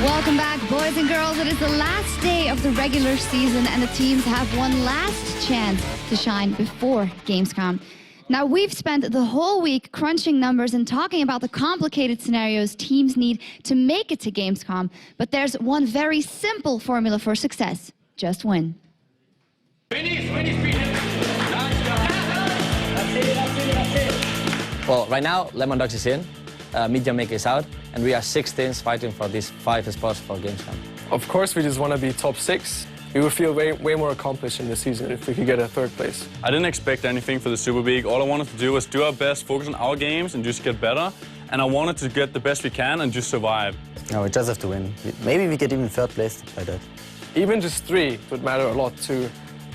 Welcome back, boys and girls. It is the last day of the regular season and the teams have one last chance to shine before Gamescom. Now, we've spent the whole week crunching numbers and talking about the complicated scenarios teams need to make it to Gamescom. But there's one very simple formula for success. Just win. Well, right now, Lemon Dogs is in, Media Maker is out, and we are 6 teams fighting for these 5 spots for Gamescom. Of course, we just want to be top 6. We would feel way more accomplished in the season if we could get a 3rd place. I didn't expect anything for the Super League. All I wanted to do was do our best, focus on our games, and just get better. And I wanted to get the best we can and just survive. No, we just have to win. Maybe we get even 3rd place by that. Even just 3 would matter a lot to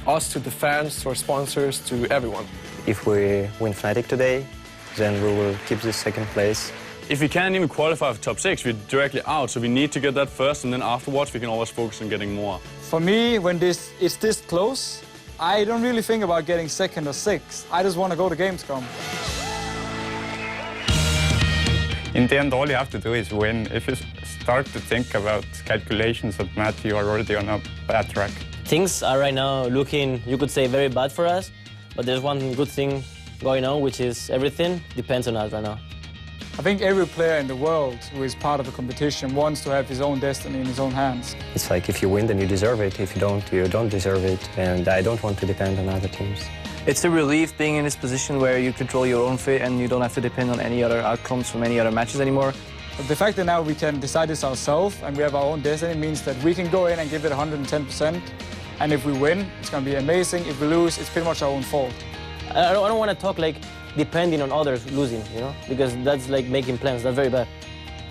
us, to the fans, to our sponsors, to everyone. If we win Fnatic today, then we will keep this 2nd place. If we can't even qualify for top 6, we're directly out. So we need to get that first, and then afterwards we can always focus on getting more. For me, when it's this close, I don't really think about getting 2nd or 6th. I just want to go to Gamescom. In the end, all you have to do is win. If you start to think about calculations of math, you are already on a bad track. Things are right now looking, you could say, very bad for us. But there's one good thing going on, which is everything depends on us right now. I think every player in the world who is part of a competition wants to have his own destiny in his own hands. It's like if you win, then you deserve it. If you don't deserve it. And I don't want to depend on other teams. It's a relief being in this position where you control your own fate and you don't have to depend on any other outcomes from any other matches anymore. But the fact that now we can decide this ourselves and we have our own destiny means that we can go in and give it 110%. And if we win, it's going to be amazing. If we lose, it's pretty much our own fault. I don't want to talk like depending on others losing, you know, because that's like making plans. That's very bad.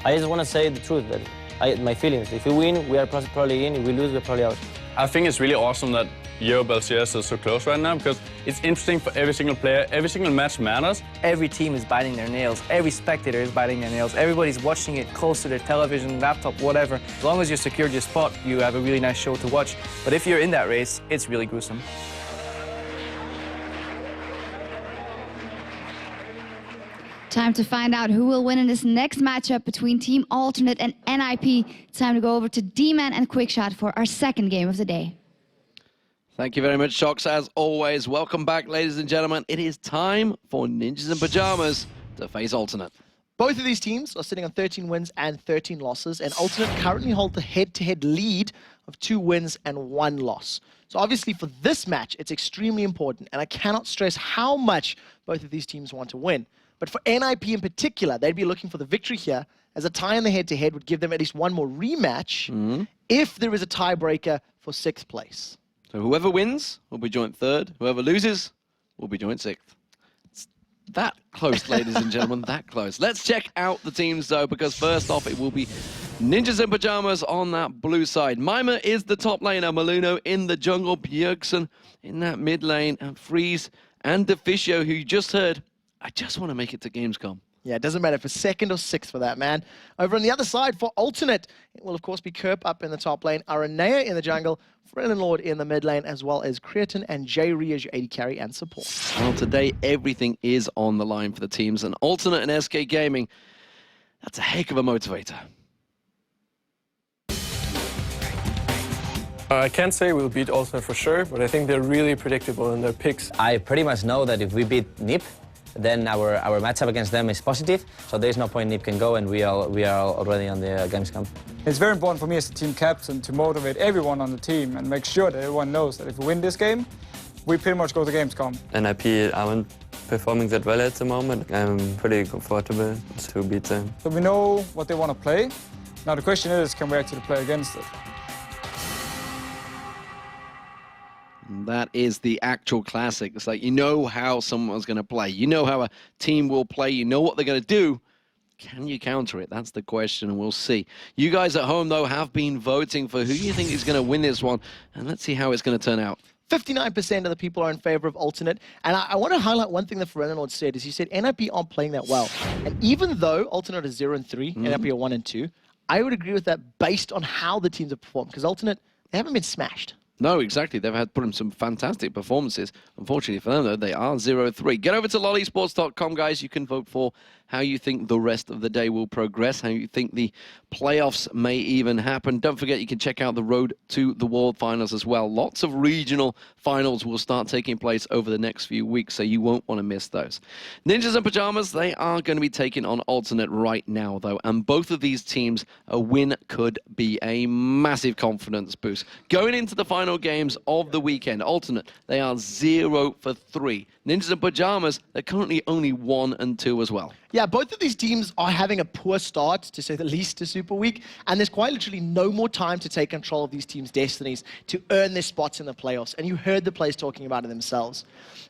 I just want to say the truth, that my feelings. If we win, we are probably in. If we lose, we're probably out. I think it's really awesome that Europe LCS is so close right now, because it's interesting for every single player. Every single match matters. Every team is biting their nails. Every spectator is biting their nails. Everybody's watching it close to their television, laptop, whatever. As long as you're secured your spot, you have a really nice show to watch. But if you're in that race, it's really gruesome. Time to find out who will win in this next matchup between Team Alternate and NIP. It's time to go over to D-Man and Quickshot for our 2nd game of the day. Thank you very much, Shox. As always, welcome back, ladies and gentlemen. It is time for Ninjas in Pajamas to face Alternate. Both of these teams are sitting on 13 wins and 13 losses, and Alternate currently hold the head-to-head lead of 2 wins and 1 loss. So obviously for this match, it's extremely important, and I cannot stress how much both of these teams want to win. But for NIP in particular, they'd be looking for the victory here, as a tie in the head-to-head would give them at least 1 more rematch if there is a tiebreaker for 6th place. So whoever wins will be joint 3rd. Whoever loses will be joint 6th. It's that close, ladies and gentlemen, that close. Let's check out the teams, though, because first off, it will be Ninjas in Pajamas on that blue side. Mima is the top laner, Maluno in the jungle, Bjergsen in that mid lane, and Freeze and Deficio, who you just heard, I just want to make it to Gamescom. Yeah, it doesn't matter for 2nd or 6th for that, man. Over on the other side, for Alternate, it will, of course, be Kerp up in the top lane, Aranea in the jungle, Freelin Lord in the mid lane, as well as Creatin and J-Ree as your AD carry and support. Well, today, everything is on the line for the teams, and Alternate and SK Gaming, that's a heck of a motivator. I can't say we'll beat Alternate for sure, but I think they're really predictable in their picks. I pretty much know that if we beat NIP, then our matchup against them is positive, so there's no point NIP can go, and we are already on the Gamescom. It's very important for me as a team captain to motivate everyone on the team and make sure that everyone knows that if we win this game, we pretty much go to Gamescom. NIP aren't performing that well at the moment. I'm pretty comfortable to beat them. So we know what they want to play. Now the question is, can we actually play against it? That is the actual classic. It's like, you know how someone's going to play. You know how a team will play. You know what they're going to do. Can you counter it? That's the question, and we'll see. You guys at home, though, have been voting for who you think is going to win this one, and let's see how it's going to turn out. 59% of the people are in favor of Alternate, and I want to highlight one thing that Ferenlord said, is he said NIP aren't playing that well. And even though Alternate is 0-3, NIP are 1-2, I would agree with that based on how the teams have performed, because Alternate, they haven't been smashed. No, exactly. They've had put in some fantastic performances. Unfortunately for them, though, they are 0-3. Get over to lolesports.com, guys. You can vote for how you think the rest of the day will progress, how you think the playoffs may even happen. Don't forget, you can check out the road to the World Finals as well. Lots of regional finals will start taking place over the next few weeks, so you won't want to miss those. Ninjas in Pajamas, they are going to be taking on Alternate right now, though, and both of these teams, a win could be a massive confidence boost. Going into the final games of the weekend, Alternate, they are 0 for 3. Ninjas in Pajamas, they're currently only 1 and 2 as well. Yeah, both of these teams are having a poor start, to say the least, to Super Week, and there's quite literally no more time to take control of these teams' destinies to earn their spots in the playoffs, and you heard the players talking about it themselves.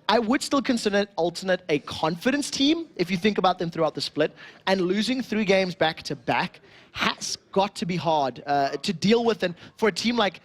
I would still consider Alternate a confidence team, if you think about them throughout the split, and losing 3 games back-to-back has got to be hard to deal with, and for a team like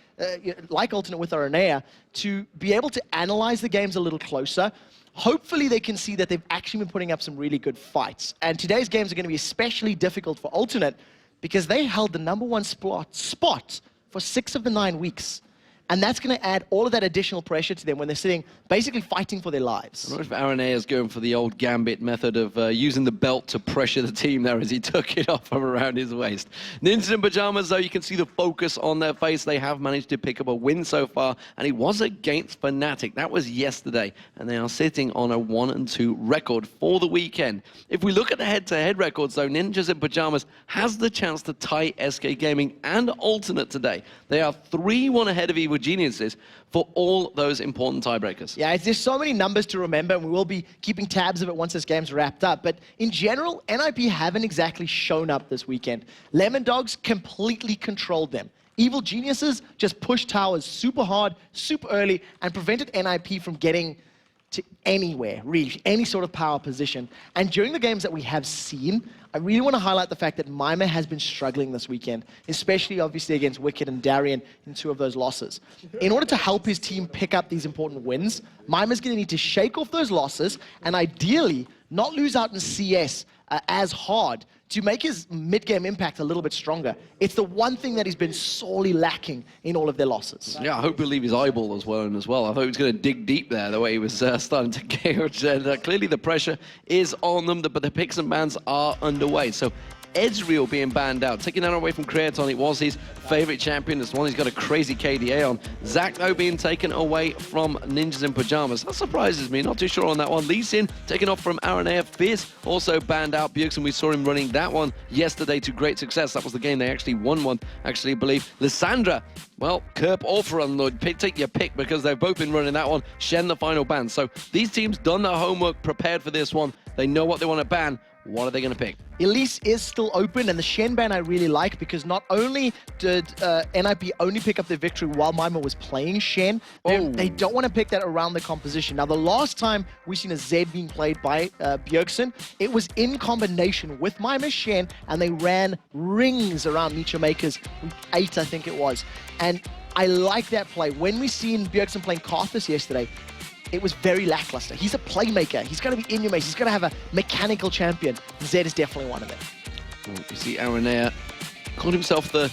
Alternate with Aranea, to be able to analyze the games a little closer. Hopefully they can see that they've actually been putting up some really good fights. And today's games are going to be especially difficult for Alternate because they held the #1 spot for 6 of the 9 weeks. And that's going to add all of that additional pressure to them when they're sitting, basically fighting for their lives. I wonder if Aranea is going for the old Gambit method of using the belt to pressure the team there as he took it off from around his waist. Ninjas in Pajamas, though, you can see the focus on their face. They have managed to pick up a win so far, and it was against Fnatic. That was yesterday, and they are sitting on a 1 and 2 record for the weekend. If we look at the head-to-head records, though, Ninjas in Pajamas has the chance to tie SK Gaming and Alternate today. They are 3-1 ahead of Evil Geniuses for all those important tiebreakers. Yeah, there's so many numbers to remember, and we will be keeping tabs of it once this game's wrapped up. But in general, NIP haven't exactly shown up this weekend. Lemon Dogs completely controlled them. Evil Geniuses just pushed towers super hard, super early, and prevented NIP from getting to anywhere, really, any sort of power position. And during the games that we have seen, I really want to highlight the fact that Mima has been struggling this weekend, especially obviously against Wicked and Darien in 2 of those losses. In order to help his team pick up these important wins, Mima's going to need to shake off those losses and ideally not lose out in CS as hard to make his mid-game impact a little bit stronger. It's the one thing that he's been sorely lacking in all of their losses. Yeah, I hope he'll leave his eyeball as well. I thought he was going to dig deep there, the way he was starting to gauge. Clearly the pressure is on them, but the picks and bans are underway. So Ezreal being banned out, taking that away from Creaton. It was his favorite champion. It's the one he's got a crazy KDA on. Zac, though, being taken away from Ninjas in Pajamas. That surprises me. Not too sure on that one. Lee Sin taken off from Aranea. Fierce also banned out. Bjergsen, we saw him running that one yesterday to great success. That was the game they actually won one, actually, I believe. Lissandra, well, Kerp or Ferunlord, take your pick because they've both been running that one. Shen, the final ban. So these teams done their homework, prepared for this one. They know what they want to ban. What are they going to pick? Elise is still open, and the Shen ban I really like because not only did NIP only pick up the victory while Mima was playing Shen, they don't want to pick that around the composition. Now, the last time we seen a Zed being played by Bjergsen, it was in combination with Mima Shen, and they ran rings around Nietzsche Makers, 8 I think it was. And I like that play. When we seen Bjergsen playing Karthus yesterday, it was very lackluster. He's a playmaker. He's going to be in your mace. He's going to have a mechanical champion. Zed is definitely one of them. Well, you see Aranea called himself the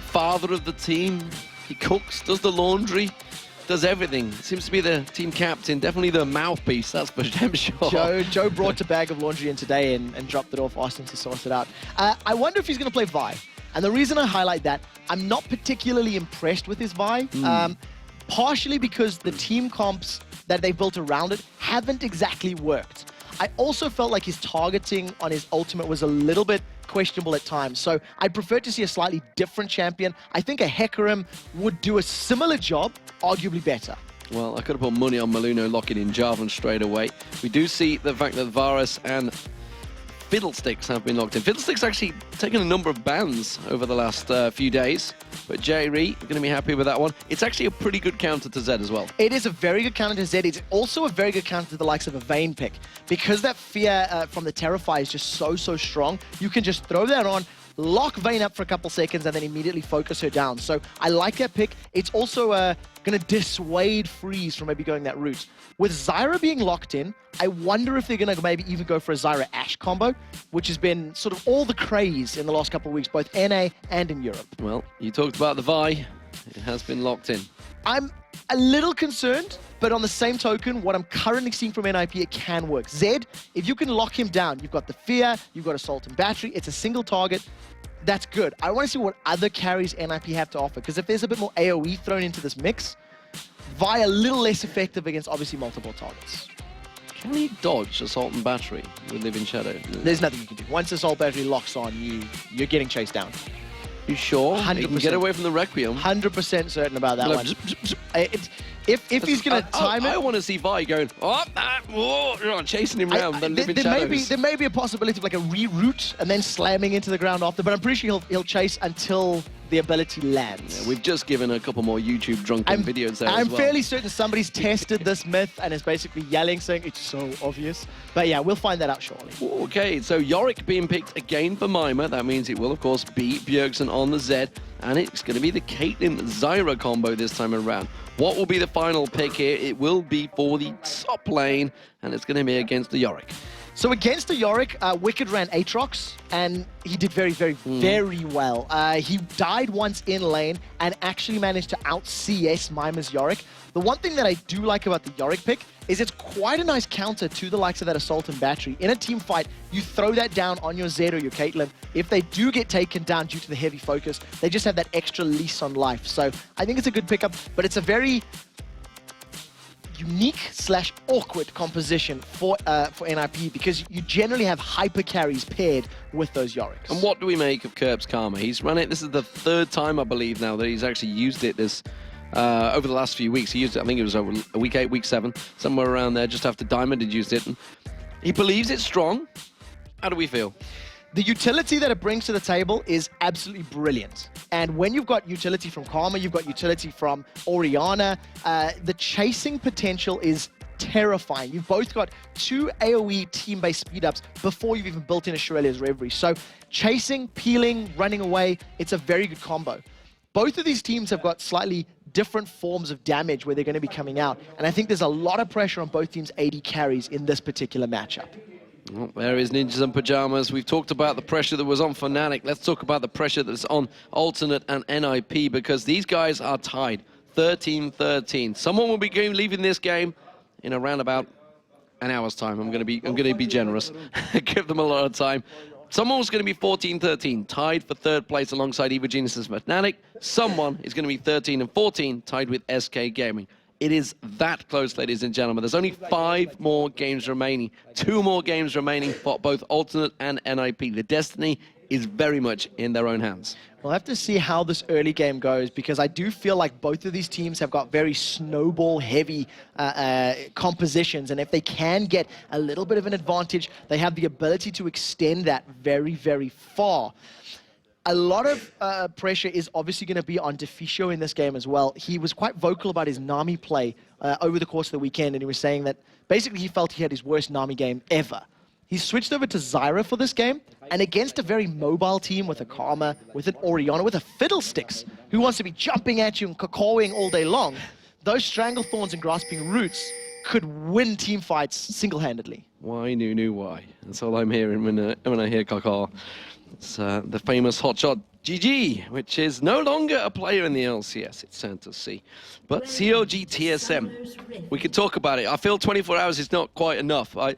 father of the team. He cooks, does the laundry, does everything. Seems to be the team captain, definitely the mouthpiece, that's for damn sure. Joe brought a bag of laundry in today and dropped it off, asked him to sort it out. I wonder if he's going to play Vi. And the reason I highlight that, I'm not particularly impressed with his Vi. Partially because the team comps that they built around it haven't exactly worked. I also felt like his targeting on his ultimate was a little bit questionable at times. So I'd prefer to see a slightly different champion. I think a Hecarim would do a similar job, arguably better. Well, I could have put money on Maluno locking in Jarvan straight away. We do see the fact that Varus and Fiddlesticks have been locked in. Fiddlesticks actually taken a number of bans over the last few days, but Jerry going to be happy with that one. It's actually a pretty good counter to Zed as well. It is a very good counter to Zed. It's also a very good counter to the likes of a Vayne pick. Because that fear from the Terrify is just so strong, you can just throw that on, lock Vayne up for a couple seconds, and then immediately focus her down. So I like that pick. It's also going to dissuade Freeze from maybe going that route. With Zyra being locked in, I wonder if they're going to maybe even go for a Zyra-Ashe combo, which has been sort of all the craze in the last couple of weeks, both NA and in Europe. Well, you talked about the Vi. It has been locked in. I'm a little concerned, but on the same token, what I'm currently seeing from NIP, it can work. Zed, if you can lock him down, you've got the Fear, you've got Assault and Battery, it's a single target. That's good. I want to see what other carries NIP have to offer, because if there's a bit more AoE thrown into this mix, Vi a little less effective against obviously multiple targets. Can he dodge Assault and Battery with Living Shadow? There's nothing you can do. Once Assault Battery locks on, you're getting chased down. You sure? 100%. He can get away from the Requiem. 100% certain about that one. If he's going to time it... I want to see Vi going, chasing him around. There may be a possibility of like a reroute and then slamming into the ground after, but I'm pretty sure he'll chase until the ability lands. Yeah, we've just given a couple more YouTube drunken videos there I'm as well. fairly certain somebody's tested this myth and is basically yelling, saying it's so obvious. But yeah, we'll find that out shortly. Okay, so Yorick being picked again for Mima. That means it will, of course, be Bjergsen on the Zed. And it's going to be the Caitlyn-Zyra combo this time around. What will be the final pick here? It will be for the top lane, and it's going to be against the Yorick. So against the Yorick, Wicked ran Aatrox, and he did very, very well. He died once in lane and actually managed to out-CS Mima's Yorick. The one thing that I do like about the Yorick pick is it's quite a nice counter to the likes of that Assault and Battery. In a team fight, you throw that down on your Zed or your Caitlyn. If they do get taken down due to the heavy focus, they just have that extra leash on life. So I think it's a good pickup, but it's a very unique/awkward composition for NIP because you generally have hyper carries paired with those Yoriks. And what do we make of Kerp's Karma? He's run it. This is the third time, I believe, now that he's actually used it this over the last few weeks. He used it, I think it was over week 8, week 7, somewhere around there, just after Diamond had used it. And he believes it's strong. How do we feel? The utility that it brings to the table is absolutely brilliant. And when you've got utility from Karma, you've got utility from Orianna, the chasing potential is terrifying. You've both got 2 AoE team-based speed-ups before you've even built in a Shurelya's Reverie. So chasing, peeling, running away, it's a very good combo. Both of these teams have got slightly different forms of damage where they're going to be coming out. And I think there's a lot of pressure on both teams' AD carries in this particular matchup. Well, there is Ninjas and Pajamas. We've talked about the pressure that was on Fnatic. Let's talk about the pressure that's on Alternate and NIP because these guys are tied 13-13. Someone will be leaving this game in around about an hour's time. I'm going to be generous. Give them a lot of time. Someone was going to be 14-13, tied for 3rd place alongside Eva Genius and Fnatic. Someone is going to be 13-14, tied with SK Gaming. It is that close, ladies and gentlemen. There's only 5 more games remaining. 2 more games remaining for both Alternate and NIP. The destiny is very much in their own hands. We'll have to see how this early game goes because I do feel like both of these teams have got very snowball-heavy compositions, and if they can get a little bit of an advantage, they have the ability to extend that very, very far. A lot of pressure is obviously going to be on Deficio in this game as well. He was quite vocal about his Nami play over the course of the weekend, and he was saying that basically he felt he had his worst Nami game ever. He switched over to Zyra for this game, and against a very mobile team with a Karma, with an Orianna, with a Fiddlesticks, who wants to be jumping at you and cacawing all day long, those Stranglethorns and Grasping Roots could win team fights single-handedly. Why, Nunu, why? That's all I'm hearing when I hear cacaw. It's the famous hotshot GG, which is no longer a player in the LCS, it's sad to see. But COG TSM, we can talk about it. I feel 24 hours is not quite enough. I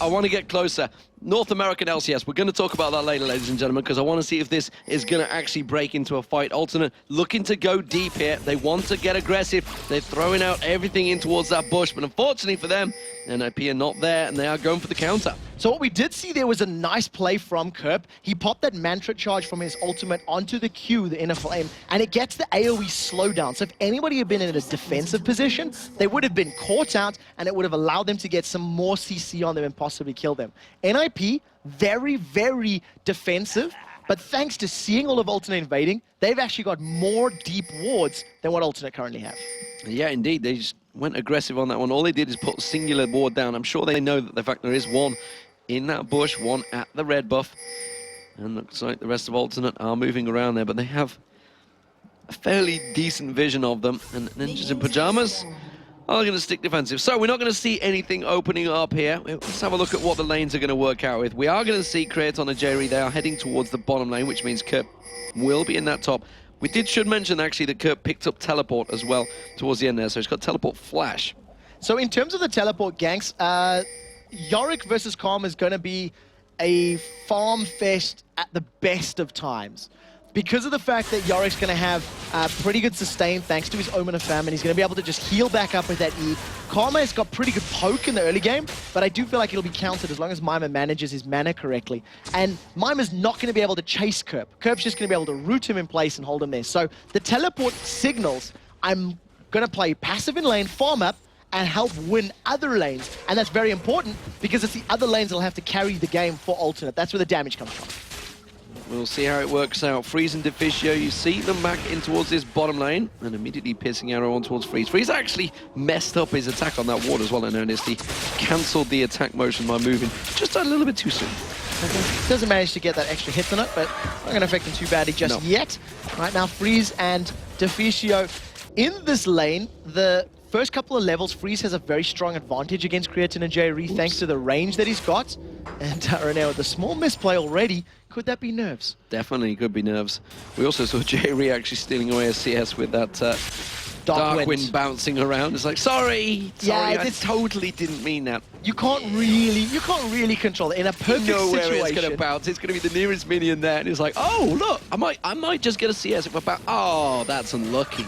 want to get closer. North American LCS, we're going to talk about that later, ladies and gentlemen, because I want to see if this is going to actually break into a fight. Alternate looking to go deep here. They want to get aggressive. They're throwing out everything in towards that bush, but unfortunately for them, NIP are not there, and they are going for the counter. So what we did see there was a nice play from Kerp. He popped that Mantra charge from his ultimate onto the Q, the inner flame, and it gets the AoE slowdown. So if anybody had been in a defensive position, they would have been caught out, and it would have allowed them to get some more CC on them and possibly kill them. NIP, very, very defensive, but thanks to seeing all of Alternate invading, they've actually got more deep wards than what Alternate currently have. Yeah, indeed. They just went aggressive on that one. All they did is put a singular ward down. I'm sure they know that the fact there is one in that bush, one at the red buff. And looks like the rest of Alternate are moving around there, but they have a fairly decent vision of them. And Ninjas in Pajamas are going to stick defensive. So we're not going to see anything opening up here. Let's have a look at what the lanes are going to work out with. We are going to see Kraton and Jerry. They are heading towards the bottom lane, which means Kerp will be in that top. We should mention actually that Kurt picked up teleport as well towards the end there, so he's got teleport flash. So in terms of the teleport ganks, Yorick versus Calm is going to be a farm fest at the best of times. Because of the fact that Yorick's going to have pretty good sustain thanks to his Omen of Famine, he's going to be able to just heal back up with that E. Karma has got pretty good poke in the early game, but I do feel like it'll be countered as long as Mima manages his mana correctly. And Mima's not going to be able to chase Kerp. Kerp's just going to be able to root him in place and hold him there. So the teleport signals, I'm going to play passive in lane, farm up, and help win other lanes. And that's very important because it's the other lanes that'll have to carry the game for alternate. That's where the damage comes from. We'll see how it works out. Freeze and Deficio, you see them back in towards this bottom lane, and immediately piercing arrow on towards Freeze. Freeze actually messed up his attack on that ward as well, in earnest. He cancelled the attack motion by moving just a little bit too soon. Doesn't manage to get that extra hit on it, but not going to affect him too badly just yet. Right now, Freeze and Deficio in this lane. The first couple of levels, Freeze has a very strong advantage against Creatine and J-Re thanks to the range that he's got. And Rene with a small misplay already. Could that be nerves? Definitely could be nerves. We also saw J-Re actually stealing away a CS with that Dark Wind bouncing around. It's like, sorry, I totally didn't mean that. You can't really control it in a perfect situation. Where it's going to bounce. It's going to be the nearest minion there, and it's like, oh look, I might just get a CS if I bounce. Oh, that's unlucky.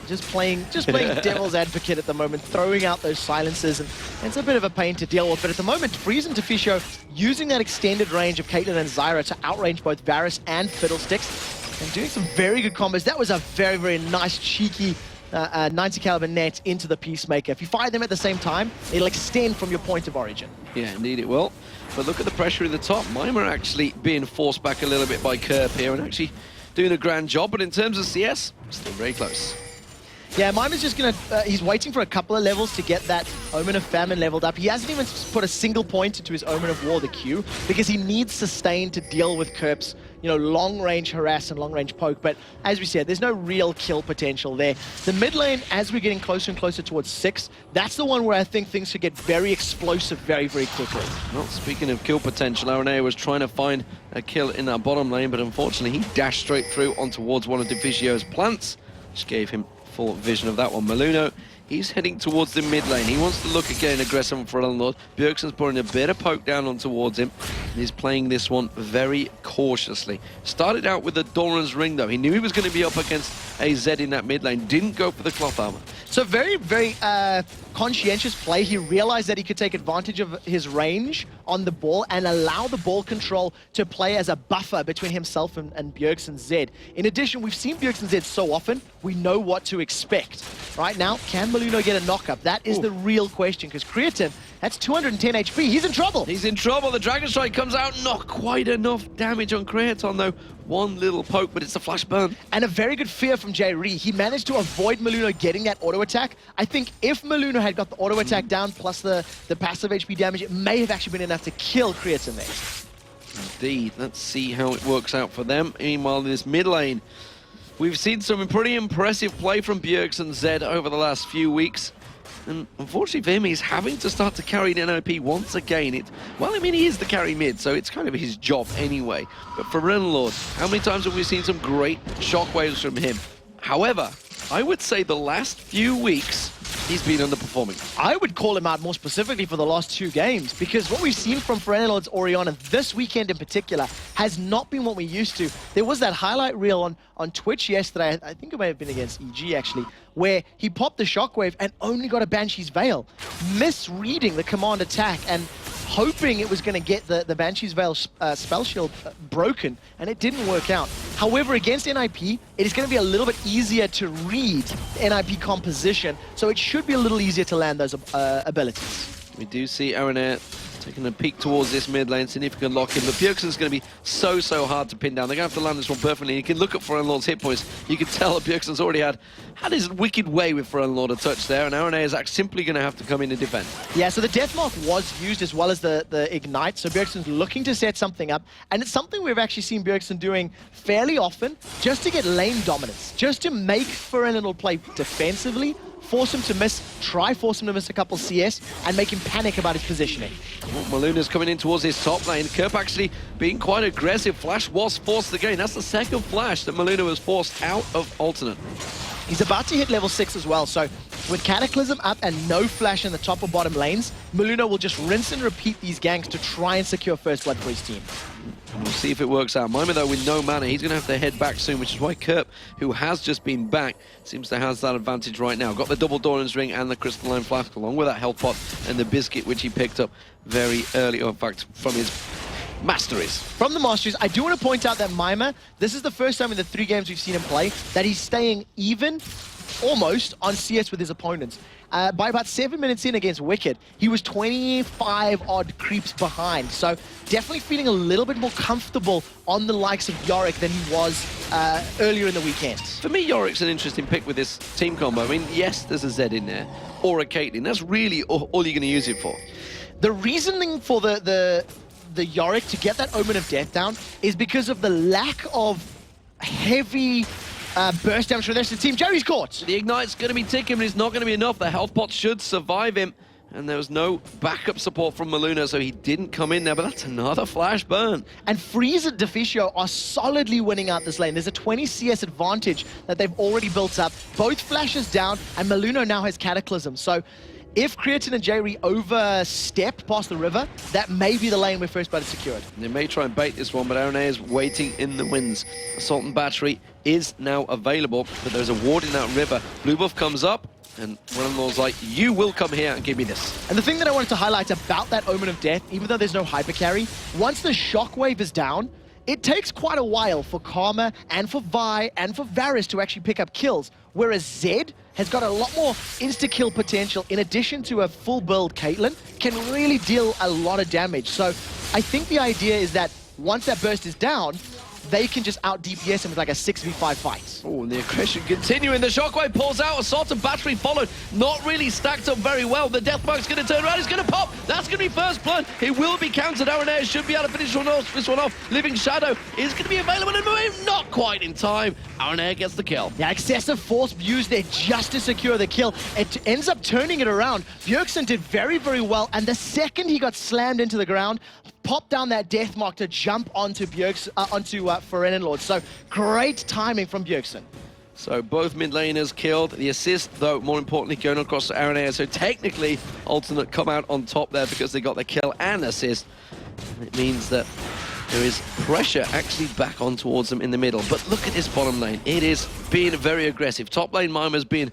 Just playing devil's advocate at the moment, throwing out those silences, and it's a bit of a pain to deal with. But at the moment, Freeze and Deficio using that extended range of Caitlyn and Zyra to outrange both Varus and Fiddlesticks, and doing some very good combos. That was a very, very nice, cheeky 90 caliber net into the Peacemaker. If you fire them at the same time, it'll extend from your point of origin. Yeah, indeed it will. But look at the pressure in the top. Mima actually being forced back a little bit by Kerp here, and actually doing a grand job. But in terms of CS, still very close. Yeah, Mima's just going to... he's waiting for a couple of levels to get that Omen of Famine leveled up. He hasn't even put a single point into his Omen of War, the Q, because he needs sustain to deal with Kerp's, long-range harass and long-range poke. But as we said, there's no real kill potential there. The mid lane, as we're getting closer and closer towards 6, that's the one where I think things could get very explosive very, very quickly. Well, speaking of kill potential, Aranea was trying to find a kill in that bottom lane, but unfortunately he dashed straight through on towards one of Deficio's plants, which gave him full vision of that one. Maluno, he's heading towards the mid lane. He wants to look at getting aggressive on Ferelden. Bjergsen's pouring a bit of poke down on towards him. And he's playing this one very cautiously. Started out with the Doran's Ring though. He knew he was going to be up against AZ in that mid lane. Didn't go for the cloth armor. So very, very conscientious play. He realized that he could take advantage of his range on the ball and allow the ball control to play as a buffer between himself and Bjergsen Zed. In addition, we've seen Bjergsen Zed so often, we know what to expect. Right now, can Maluno get a knock-up? That is the real question, because Creatine, that's 210 HP. He's in trouble. He's in trouble. The Dragon Strike comes out. Not quite enough damage on Creatine, though. One little poke, but it's a flash burn. And a very good fear from J-Re. He managed to avoid Maluno getting that auto attack. I think if Maluno had got the auto attack down, plus the passive HP damage, it may have actually been enough to kill Creatine there. Indeed. Let's see how it works out for them. Meanwhile, in this mid lane, we've seen some pretty impressive play from Bjergsen Zed over the last few weeks. And unfortunately for him, he's having to start to carry an NOP once again. He is the carry mid, so it's kind of his job anyway. But for Renlord, how many times have we seen some great shockwaves from him? However, I would say the last few weeks, he's been underperforming. I would call him out more specifically for the last 2 games, because what we've seen from Renlord's Orianna this weekend in particular has not been what we used to. There was that highlight reel on Twitch yesterday, I think it may have been against EG actually, where he popped the shockwave and only got a Banshee's Veil, misreading the command attack and hoping it was going to get the Banshee's Veil spell shield broken, and it didn't work out. However, against NIP, it is going to be a little bit easier to read NIP composition, so it should be a little easier to land those abilities. We do see Aranea taking a peek towards this mid lane, significant lock-in, but Bjergsen's going to be so hard to pin down. They're going to have to land this one perfectly. You can look at Ferelden's hit points. You can tell that Bjergsen's already had his wicked way with Ferelden a touch there, and Aranea is simply going to have to come in and defend. Yeah, so the Deathmark was used as well as the Ignite, so Bjergsen's looking to set something up, and it's something we've actually seen Bjergsen doing fairly often, just to get lane dominance, just to make Ferelden play defensively, force him to miss, force him to miss a couple CS, and make him panic about his positioning. Well, Maluna's coming in towards his top lane. Kerp actually being quite aggressive. Flash was forced again. That's the second flash that Maluna was forced out of alternate. He's about to hit level 6 as well, so with Cataclysm up and no flash in the top or bottom lanes, Maluna will just rinse and repeat these ganks to try and secure first blood for his team. We'll see if it works out. Mima, though, with no mana, he's going to have to head back soon, which is why Kerp, who has just been back, seems to have that advantage right now. Got the double Doran's Ring and the Crystalline Flask, along with that health pot and the Biscuit, which he picked up very early, or in fact, from his masteries. From the masteries, I do want to point out that Mima, this is the first time in the 3 games we've seen him play that he's staying even, almost, on CS with his opponents. By about 7 minutes in against Wicked, he was 25 odd creeps behind. So definitely feeling a little bit more comfortable on the likes of Yorick than he was earlier in the weekend. For me, Yorick's an interesting pick with this team combo. I mean, yes, there's a Zed in there, or a Caitlyn. That's really all you're going to use it for. The reasoning for the Yorick to get that Omen of Death down is because of the lack of heavy burst damage from the rest of the team. Jerry's caught. The Ignite's going to be ticking, but it's not going to be enough. The health pot should survive him. And there was no backup support from Maluna, so he didn't come in there, but that's another flash burn. And Freeze and Deficio are solidly winning out this lane. There's a 20 CS advantage that they've already built up. Both flashes down, and Maluna now has Cataclysm. So if Creatine and Jerry overstep past the river, that may be the lane where First Blood is secured. They may try and bait this one, but Aranea is waiting in the winds. Assault and Battery is now available, but there's a ward in that river. Blue buff comes up, and Renlaw's like, you will come here and give me this. And the thing that I wanted to highlight about that Omen of Death, even though there's no hyper carry, once the shockwave is down, it takes quite a while for Karma and for Vi and for Varus to actually pick up kills, whereas Zed has got a lot more insta-kill potential in addition to a full build Caitlyn, can really deal a lot of damage. So I think the idea is that once that burst is down, they can just out-DPS him with like a 6v5 fight. Oh, and the aggression continuing. The shockwave pulls out. Assault and Battery followed. Not really stacked up very well. The Deathmark's going to turn around. He's going to pop. That's going to be first blood. He will be countered. Aranea should be able to finish this one off. Living Shadow is going to be available in move. Not quite in time. Aranea gets the kill. Yeah, excessive force used there just to secure the kill. It ends up turning it around. Bjergsen did very, very well. And the second he got slammed into the ground, popped down that Deathmark to jump onto Ferenlord. So great timing from Bjergsen. So both mid laners killed. The assist, though, more importantly, going across to Aranea. So technically, Alternate come out on top there because they got the kill and assist. It means that there is pressure actually back on towards them in the middle. But look at this bottom lane. It is being very aggressive. Top lane Mima's been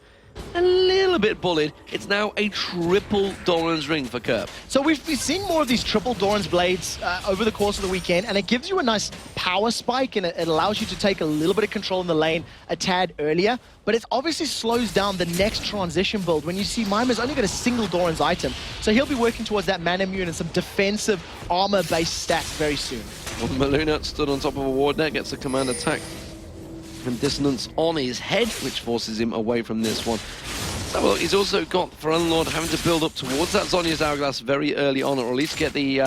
a little bit bullied. It's now a triple Doran's Ring for Kerp. So we've seen more of these triple Doran's Blades over the course of the weekend, and it gives you a nice power spike, and it allows you to take a little bit of control in the lane a tad earlier, but it obviously slows down the next transition build when you see Mima's only got a single Doran's item, so he'll be working towards that mana immune and some defensive armor-based stats very soon. Well, Maluna stood on top of a ward there, gets a command attack and dissonance on his head, which forces him away from this one. So well, he's also got Ferenlord having to build up towards that Zhonya's Hourglass very early on, or at least get the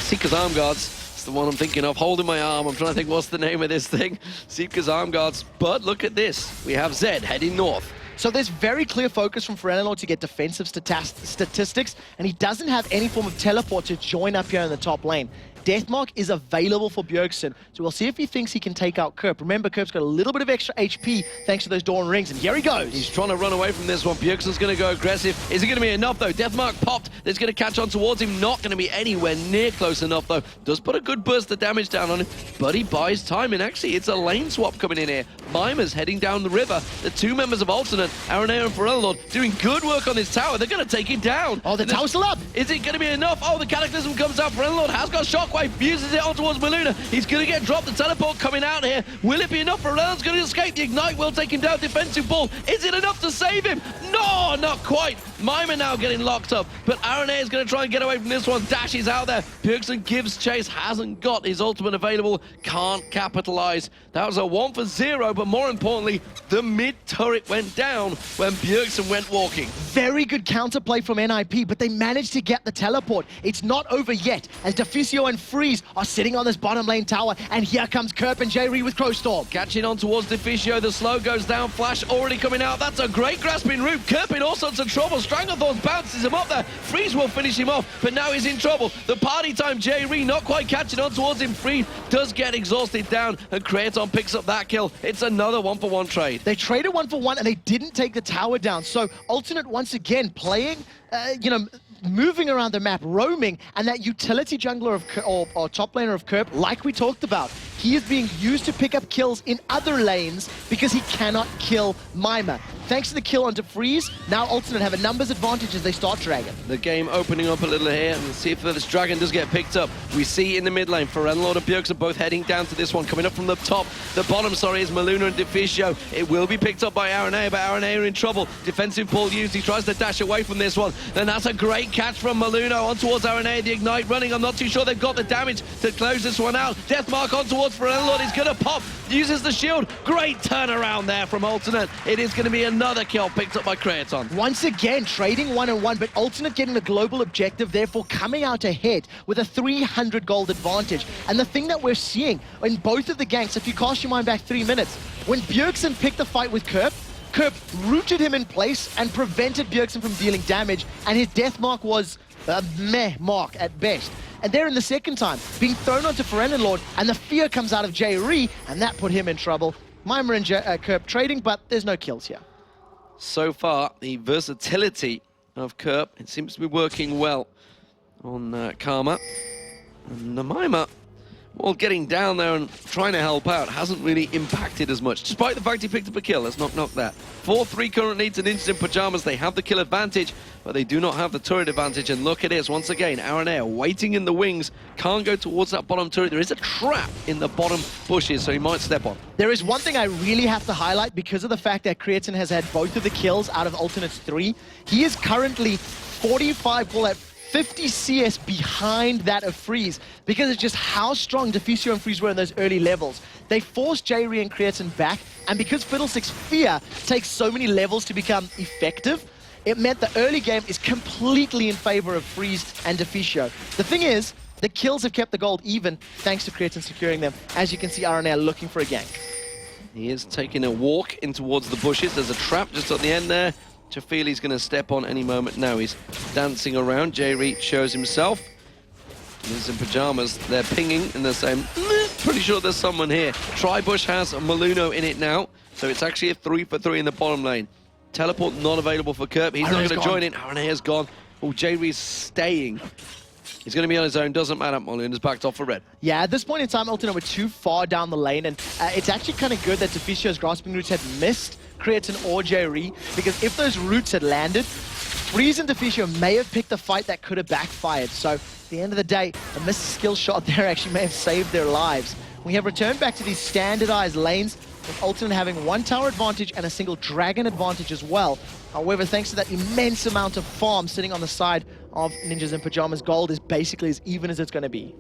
Seeker's Arm Guards. It's the one I'm thinking of, holding my arm. I'm trying to think what's the name of this thing. Seeker's Arm Guards. But look at this. We have Zed heading north. So there's very clear focus from Ferenlord to get defensive statistics, and he doesn't have any form of teleport to join up here in the top lane. Deathmark is available for Bjergsen, so we'll see if he thinks he can take out Kerp. Remember, Kerp's got a little bit of extra HP thanks to those Doran Rings, and here he goes. He's trying to run away from this one. Bjergsen's going to go aggressive. Is it going to be enough, though? Deathmark popped. It's going to catch on towards him. Not going to be anywhere near close enough, though. Does put a good burst of damage down on him, but he buys time, and actually, it's a lane swap coming in here. Mima's heading down the river. The two members of Alternate, Aranea and Ferenlord, doing good work on this tower. They're going to take it down. Oh, the tower's still up. Is it going to be enough? Oh, the Cataclysm comes out. Ferenlord has got Shockwave, uses it on towards Maluna. He's going to get dropped. The teleport coming out here. Will it be enough? Ferenlord's going to escape. The Ignite will take him down. Defensive ball. Is it enough to save him? No, not quite. Mima now getting locked up, but Aranea is going to try and get away from this one. Dashes out there. Bjergsen gives chase, hasn't got his ultimate available, can't capitalize. That was a 1 for 0, but more importantly, the mid turret went down when Bjergsen went walking. Very good counterplay from NIP, but they managed to get the teleport. It's not over yet, as Deficio and Freeze are sitting on this bottom lane tower, and here comes Kerp and J-Ree with Crowstorm. Catching on towards Deficio, the slow goes down, Flash already coming out. That's a great grasping route. Kerp in all sorts of trouble. Stranglethorns bounces him up there. Freeze will finish him off, but now he's in trouble. The party time J-Ree not quite catching on towards him. Freeze does get exhausted down, and Kraton picks up that kill. It's another 1-for-1 trade. They traded 1-for-1 and they didn't take the tower down. So Alternate once again playing, moving around the map, roaming, and that utility jungler of or top laner of Kerp, like we talked about, he is being used to pick up kills in other lanes because he cannot kill Mima. Thanks to the kill onto Freeze, now Alternate have a numbers advantage as they start Dragon. The game opening up a little here, and see if this Dragon does get picked up. We see in the mid lane, Ferenlord and Bjergsen are both heading down to this one, coming up from the top. The bottom, sorry, is Maluna and Deficio. It will be picked up by Aranea, but Aranea are in trouble. Defensive pull used, he tries to dash away from this one. Then that's a great catch from Maluna on towards Aranea, the Ignite running. I'm not too sure they've got the damage to close this one out. Deathmark on towards Ferenlord, he's gonna pop, uses the shield. Great turnaround there from Alternate. It is gonna be another kill picked up by Kraton. Once again, trading 1-on-1, but Alternate getting the global objective, therefore coming out ahead with a 300 gold advantage. And the thing that we're seeing in both of the ganks, if you cast your mind back 3 minutes, when Bjergsen picked the fight with Kerp rooted him in place and prevented Bjergsen from dealing damage, and his death mark was a meh mark at best. And there in the second time, being thrown onto Ferenlord, and the fear comes out of J-Ree, and that put him in trouble. Mima and Kerp trading, but there's no kills here. So far, the versatility of Kerp, it seems to be working well on Karma. And the Mima, well, getting down there and trying to help out hasn't really impacted as much, despite the fact he picked up a kill. Let's not knock that. 4-3 currently to Ninjas in Pajamas. They have the kill advantage, but they do not have the turret advantage. And look at this, once again, Aranea waiting in the wings, can't go towards that bottom turret. There is a trap in the bottom bushes, so he might step on. There is one thing I really have to highlight because of the fact that Kraton has had both of the kills out of Alternate's 3. He is currently 45, call that 50 CS behind that of Freeze because it's just how strong Deficio and Freeze were in those early levels. They forced J-Ree and Kraton back, and because Fiddlestick's Fear takes so many levels to become effective, it meant the early game is completely in favor of Freeze and Deficio. The thing is, the kills have kept the gold even thanks to Kraton securing them. As you can see, Aranea looking for a gank. He is taking a walk in towards the bushes. There's a trap just at the end there. Jafili's going to step on any moment now. He's dancing around. J-Ree shows himself. He's in pajamas. They're pinging and they're saying, pretty sure there's someone here. Tribush has a Maluno in it now, so it's actually a 3-for-3 in the bottom lane. Teleport not available for Kerp. He's not going to join in. Aranea's gone. Oh, J-Ree's staying. He's going to be on his own, doesn't matter. Maluna's backed off for red. Yeah, at this point in time, Alternate were too far down the lane, and it's actually kind of good that Deficio's grasping roots had missed Kraton or J-Ree, because if those roots had landed, Freeze and Deficio may have picked a fight that could have backfired. So, at the end of the day, a missed skill shot there actually may have saved their lives. We have returned back to these standardized lanes, with Alternate having 1 tower advantage and a single dragon advantage as well. However, thanks to that immense amount of farm sitting on the side of Ninjas in Pajamas, gold is basically as even as it's going to be.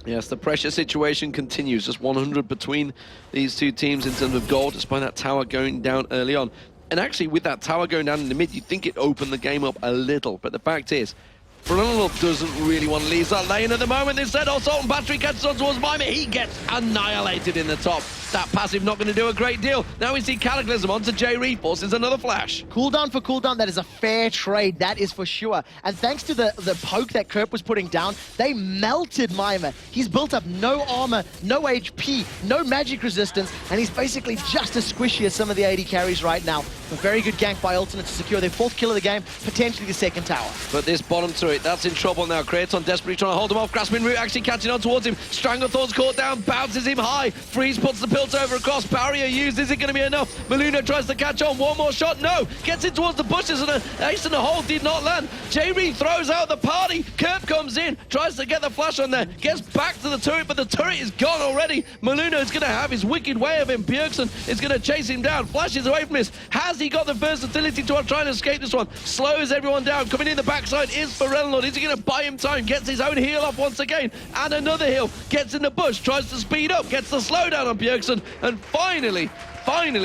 Yes, the pressure situation continues. Just 100 between these two teams in terms of gold, despite that tower going down early on. And actually, with that tower going down in the mid, you'd think it opened the game up a little. But the fact is, Ferenlord doesn't really want to leave that lane at the moment. Instead, Assault and Battery catches on towards Mima. He gets annihilated in the top. That passive not going to do a great deal. Now we see Cataclysm onto J-Ree, forces another flash. Cooldown for cooldown, that is a fair trade, that is for sure. And thanks to the poke that Kerp was putting down, they melted Mima. He's built up no armor, no HP, no magic resistance, and he's basically just as squishy as some of the AD carries right now. A very good gank by Alternate to secure their 4th kill of the game, potentially the 2nd tower. But this bottom turret turret. That's in trouble now. Kraton desperately trying to hold him off. Grasping Root actually catching on towards him. Stranglethorn's caught down, bounces him high. Freeze puts the Piltover across. Barrier used. Is it going to be enough? Maluno tries to catch on. One more shot. No. Gets in towards the bushes and an ace in the hole did not land. J-Reed throws out the party. Kerp comes in, tries to get the flash on there. Gets back to the turret, but the turret is gone already. Maluno is going to have his wicked way of him. Bjergsen is going to chase him down. Flashes away from this. Has he got the versatility to try and escape this one? Slows everyone down. Coming in the backside is Ferelnord. Is he going to buy him time? Gets his own heal off once again. And another heal. Gets in the bush. Tries to speed up. Gets the slowdown on Bjergsen. And finally,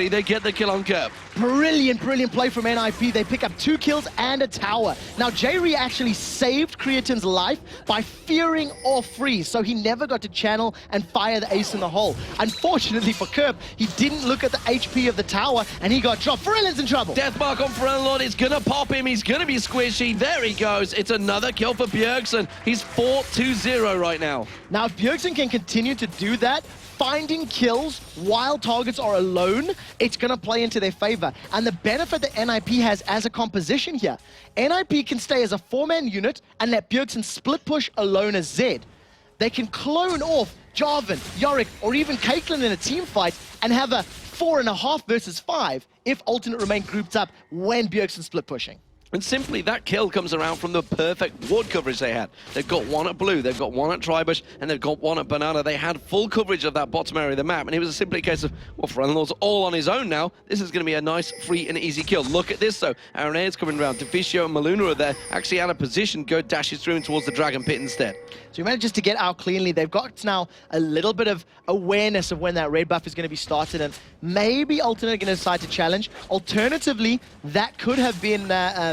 they get the kill on Kerp. Brilliant play from NIP. They pick up 2 kills and a tower. Now, J-Re actually saved Creatin's life by fearing off Freeze, so he never got to channel and fire the ace in the hole. Unfortunately for Kerp, he didn't look at the HP of the tower, and he got dropped. Ferelnord's in trouble. Deathmark on Ferelnord. It's going to pop him. He's going to be squishy. There he goes. It's another kill for Bjergsen. He's 4-2-0 right now. Now, if Bjergsen can continue to do that, finding kills while targets are alone, it's going to play into their favor. And the benefit that NIP has as a composition here, NIP can stay as a 4-man unit and let Bjergsen split push alone as Zed. They can clone off Jarvan, Yorick, or even Caitlyn in a team fight and have a 4.5 versus 5 if alternate remain grouped up when Bjergsen's split pushing. And simply, that kill comes around from the perfect ward coverage they had. They've got one at blue, they've got one at Tribush, and they've got one at Banana. They had full coverage of that bottom area of the map, and it was simply a case of, well, Ferelnord's all on his own now. This is going to be a nice, free, and easy kill. Look at this, though. Aronea's coming around. Deficio and Maluna are there, actually out of position. Go dashes through towards the Dragon Pit instead. So he manages to get out cleanly. They've got now a little bit of awareness of when that red buff is going to be started, and maybe Alternate are going to decide to challenge. Alternatively, that could have been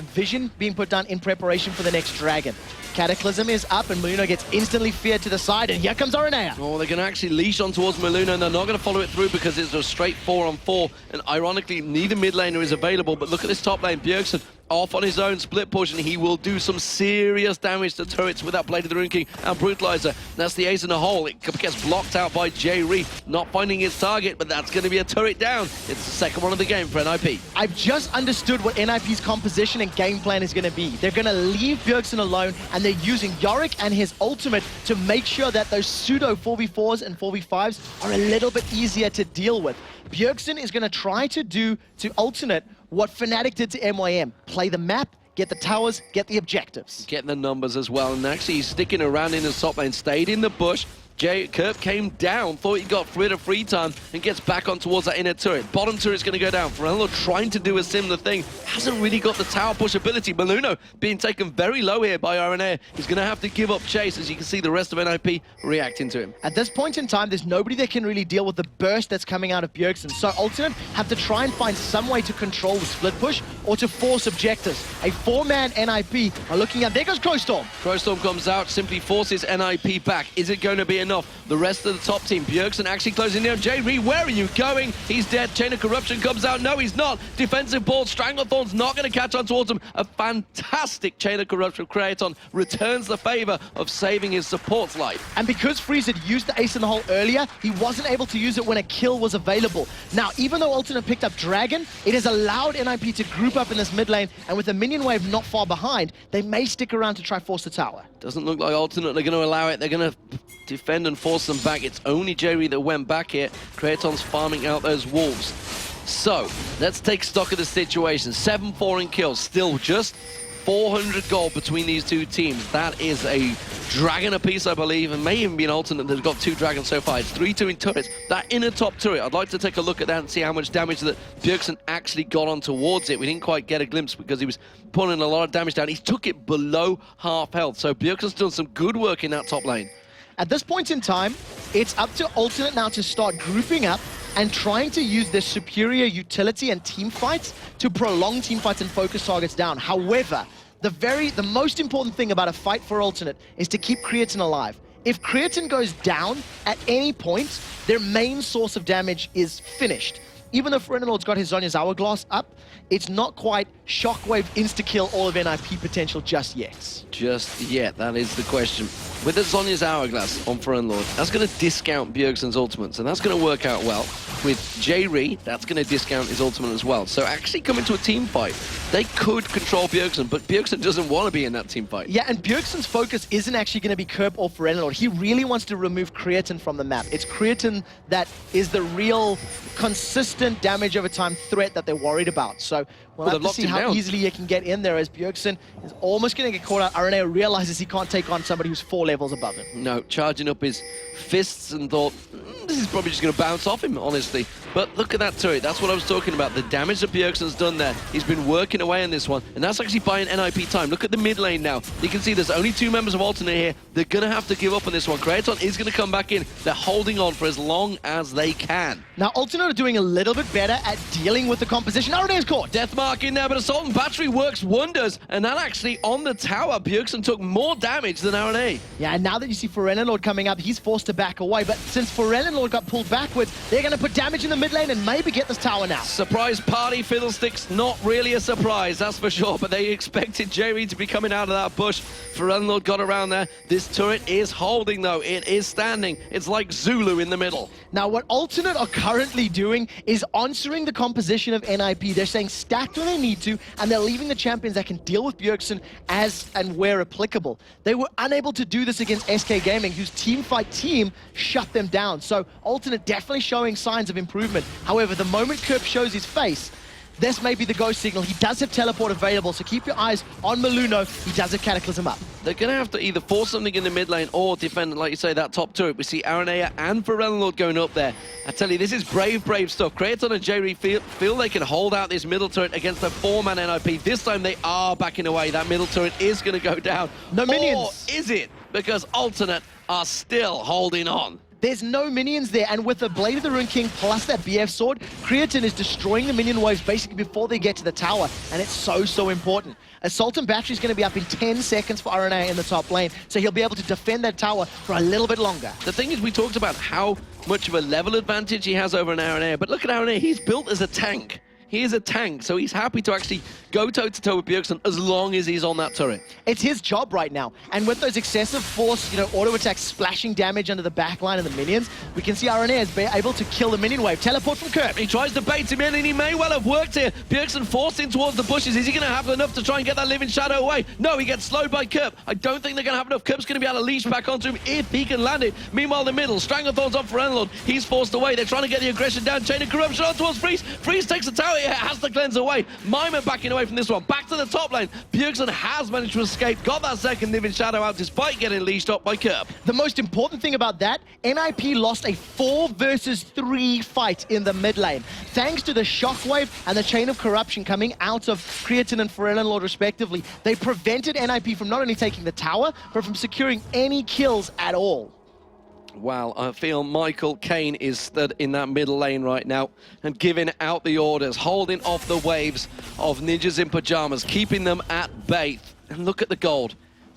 Vision being put down in preparation for the next Dragon. Cataclysm is up, and Maluna gets instantly feared to the side, and here comes Aranea. Oh, they're going to actually leash on towards Maluna, and they're not going to follow it through because it's a straight 4-on-4, and ironically, neither mid laner is available, but look at this top lane. Bjergsen off on his own split push, and he will do some serious damage to turrets with that Blade of the Rune King and Brutalizer. That's the ace in the hole. It gets blocked out by J-Re, not finding his target, but that's going to be a turret down. It's the second one of the game for NIP. I've just understood what NIP's composition and game plan is going to be. They're going to leave Bjergsen alone, and they're using Yorick and his ultimate to make sure that those pseudo 4v4s and 4v5s are a little bit easier to deal with. Bjergsen is going to try to do to Alternate what Fnatic did to MYM. Play the map, get the towers, get the objectives. Getting the numbers as well, and actually he's sticking around in the top lane, stayed in the bush. Kerp came down, thought he got rid of free time, and gets back on towards that inner turret. Bottom turret's going to go down. Ferelnord trying to do a similar thing. Hasn't really got the tower push ability. Maluno being taken very low here by Aranea. He's going to have to give up chase, as you can see the rest of NIP reacting to him. At this point in time, there's nobody that can really deal with the burst that's coming out of Bjergsen. So Alternate have to try and find some way to control the split push or to force objectives. A 4-man NIP are looking at... There goes Crowstorm. Crowstorm comes out, simply forces NIP back. Is it going to be enough? The rest of the top team, Bjergsen actually closing in. J-Re, where are you going? He's dead. Chain of Corruption comes out. No, he's not. Defensive ball. Stranglethorn's not going to catch on towards him. A fantastic Chain of Corruption. Kraton returns the favor of saving his support's life. And because Freeze had used the ace in the hole earlier, he wasn't able to use it when a kill was available. Now, even though Alternate picked up Dragon, it has allowed NIP to group up in this mid lane, and with a minion wave not far behind, they may stick around to try force the tower. Doesn't look like Alternate they're going to allow it. They're going to defend and force them back. It's only J-Re that went back here. Kraton's farming out those wolves. So, let's take stock of the situation. 7-4 in kills. Still just 400 gold between these two teams. That is a dragon apiece, I believe, and may even be an Alternate that's got 2 dragons so far. It's 3-2 in turrets. That inner top turret, I'd like to take a look at that and see how much damage that Bjergsen actually got on towards it. We didn't quite get a glimpse because he was pulling a lot of damage down. He took it below half health, so Bjergsen's done some good work in that top lane. At this point in time, it's up to Alternate now to start grouping up and trying to use their superior utility and team fights to prolong team fights and focus targets down. However, the most important thing about a fight for Alternate is to keep Creatin alive. If Creatin goes down at any point, their main source of damage is finished. Even though Ferelnord's got his Zhonya's Hourglass up, it's not quite Shockwave insta-kill all of NIP potential just yet? Just yet, that is the question. With the Zhonya's Hourglass on Lord, that's going to discount Bjergsen's ultimates, and that's going to work out well. With J-Ree, that's going to discount his ultimate as well. So actually coming to a team fight, they could control Bjergsen, but Bjergsen doesn't want to be in that team fight. Yeah, and Bjergsen's focus isn't actually going to be Kerp or Lord. He really wants to remove Creatine from the map. It's Creatine that is the real consistent damage over time threat that they're worried about. So we'll have to see how easily he can get in there, as Bjergsen is almost going to get caught out. RNA realizes he can't take on somebody who's 4 levels above him. No, charging up his fists and thought, this is probably just going to bounce off him, honestly. But look at that turret. That's what I was talking about. The damage that Bjergsen's done there. He's been working away on this one, and that's actually buying NIP time. Look at the mid lane now. You can see there's only 2 members of Alternate here. They're going to have to give up on this one. Kraton is going to come back in. They're holding on for as long as they can. Now, Alternate are doing a little bit better at dealing with the composition. RNA is caught. Deathmark in there, but Assault and Battery works wonders. And that actually, on the tower, Bjergsen took more damage than RNA. Yeah, and now that you see Lord coming up, he's forced to back away. But since Lord got pulled backwards, they're going to put damage in the mid lane and maybe get this tower now. Surprise party, Fiddlesticks. Not really a surprise, that's for sure. But they expected Jerry to be coming out of that bush. Lord got around there. This turret is holding, though. It is standing. It's like Zulu in the middle. Now, what Alternate are currently doing is answering the composition of NIP. They're saying stack when they need to, and they're leaving the champions that can deal with Bjergsen as and where applicable. They were unable to do this against SK Gaming, whose teamfight team shut them down. So Alternate definitely showing signs of improvement. However, the moment Kerp shows his face, this may be the go signal. He does have teleport available, so keep your eyes on Maluno. He does have Cataclysm up. They're going to have to either force something in the mid lane or defend, like you say, that top turret. We see Aranea and Lord going up there. I tell you, this is brave stuff. Kraton and J-Ree feel they can hold out this middle turret against a 4-man NIP. This time they are backing away. That middle turret is going to go down. No minions. Or is it? Because Alternate are still holding on. There's no minions there, and with the Blade of the Rune King plus that BF sword, Creatine is destroying the minion waves basically before they get to the tower, and it's so important. Assault and Battery is going to be up in 10 seconds for RNA in the top lane, so he'll be able to defend that tower for a little bit longer. The thing is, we talked about how much of a level advantage he has over an RNA, but look at RNA, he's built as a tank. He is a tank, so he's happy to actually go toe-to-toe with Bjergsen as long as he's on that turret. It's his job right now, and with those excessive force, auto attacks splashing damage under the backline of the minions, we can see RNA is able to kill the minion wave. Teleport from Kerp. He tries to bait him in, and he may well have worked here. Bjergsen forced in towards the bushes. Is he going to have enough to try and get that Living Shadow away? No, he gets slowed by Kerp. I don't think they're going to have enough. Kerp's going to be able to leash back onto him if he can land it. Meanwhile, the middle, Stranglethorn's on for Lord. He's forced away. They're trying to get the aggression down. Chain of Corruption on towards Freeze. Freeze takes the tower. It has to cleanse away. Mima backing away from this one. Back to the top lane. Bjergsen has managed to escape. Got that second Living Shadow out despite getting leashed up by Kerp. The most important thing about that, NIP lost a 4 versus 3 fight in the mid lane. Thanks to the Shockwave and the Chain of Corruption coming out of Creatine and Lord respectively, they prevented NIP from not only taking the tower, but from securing any kills at all. Wow, I feel Michael Kane is stood in that middle lane right now and giving out the orders, holding off the waves of ninjas in pajamas, keeping them at bay. And look at the gold.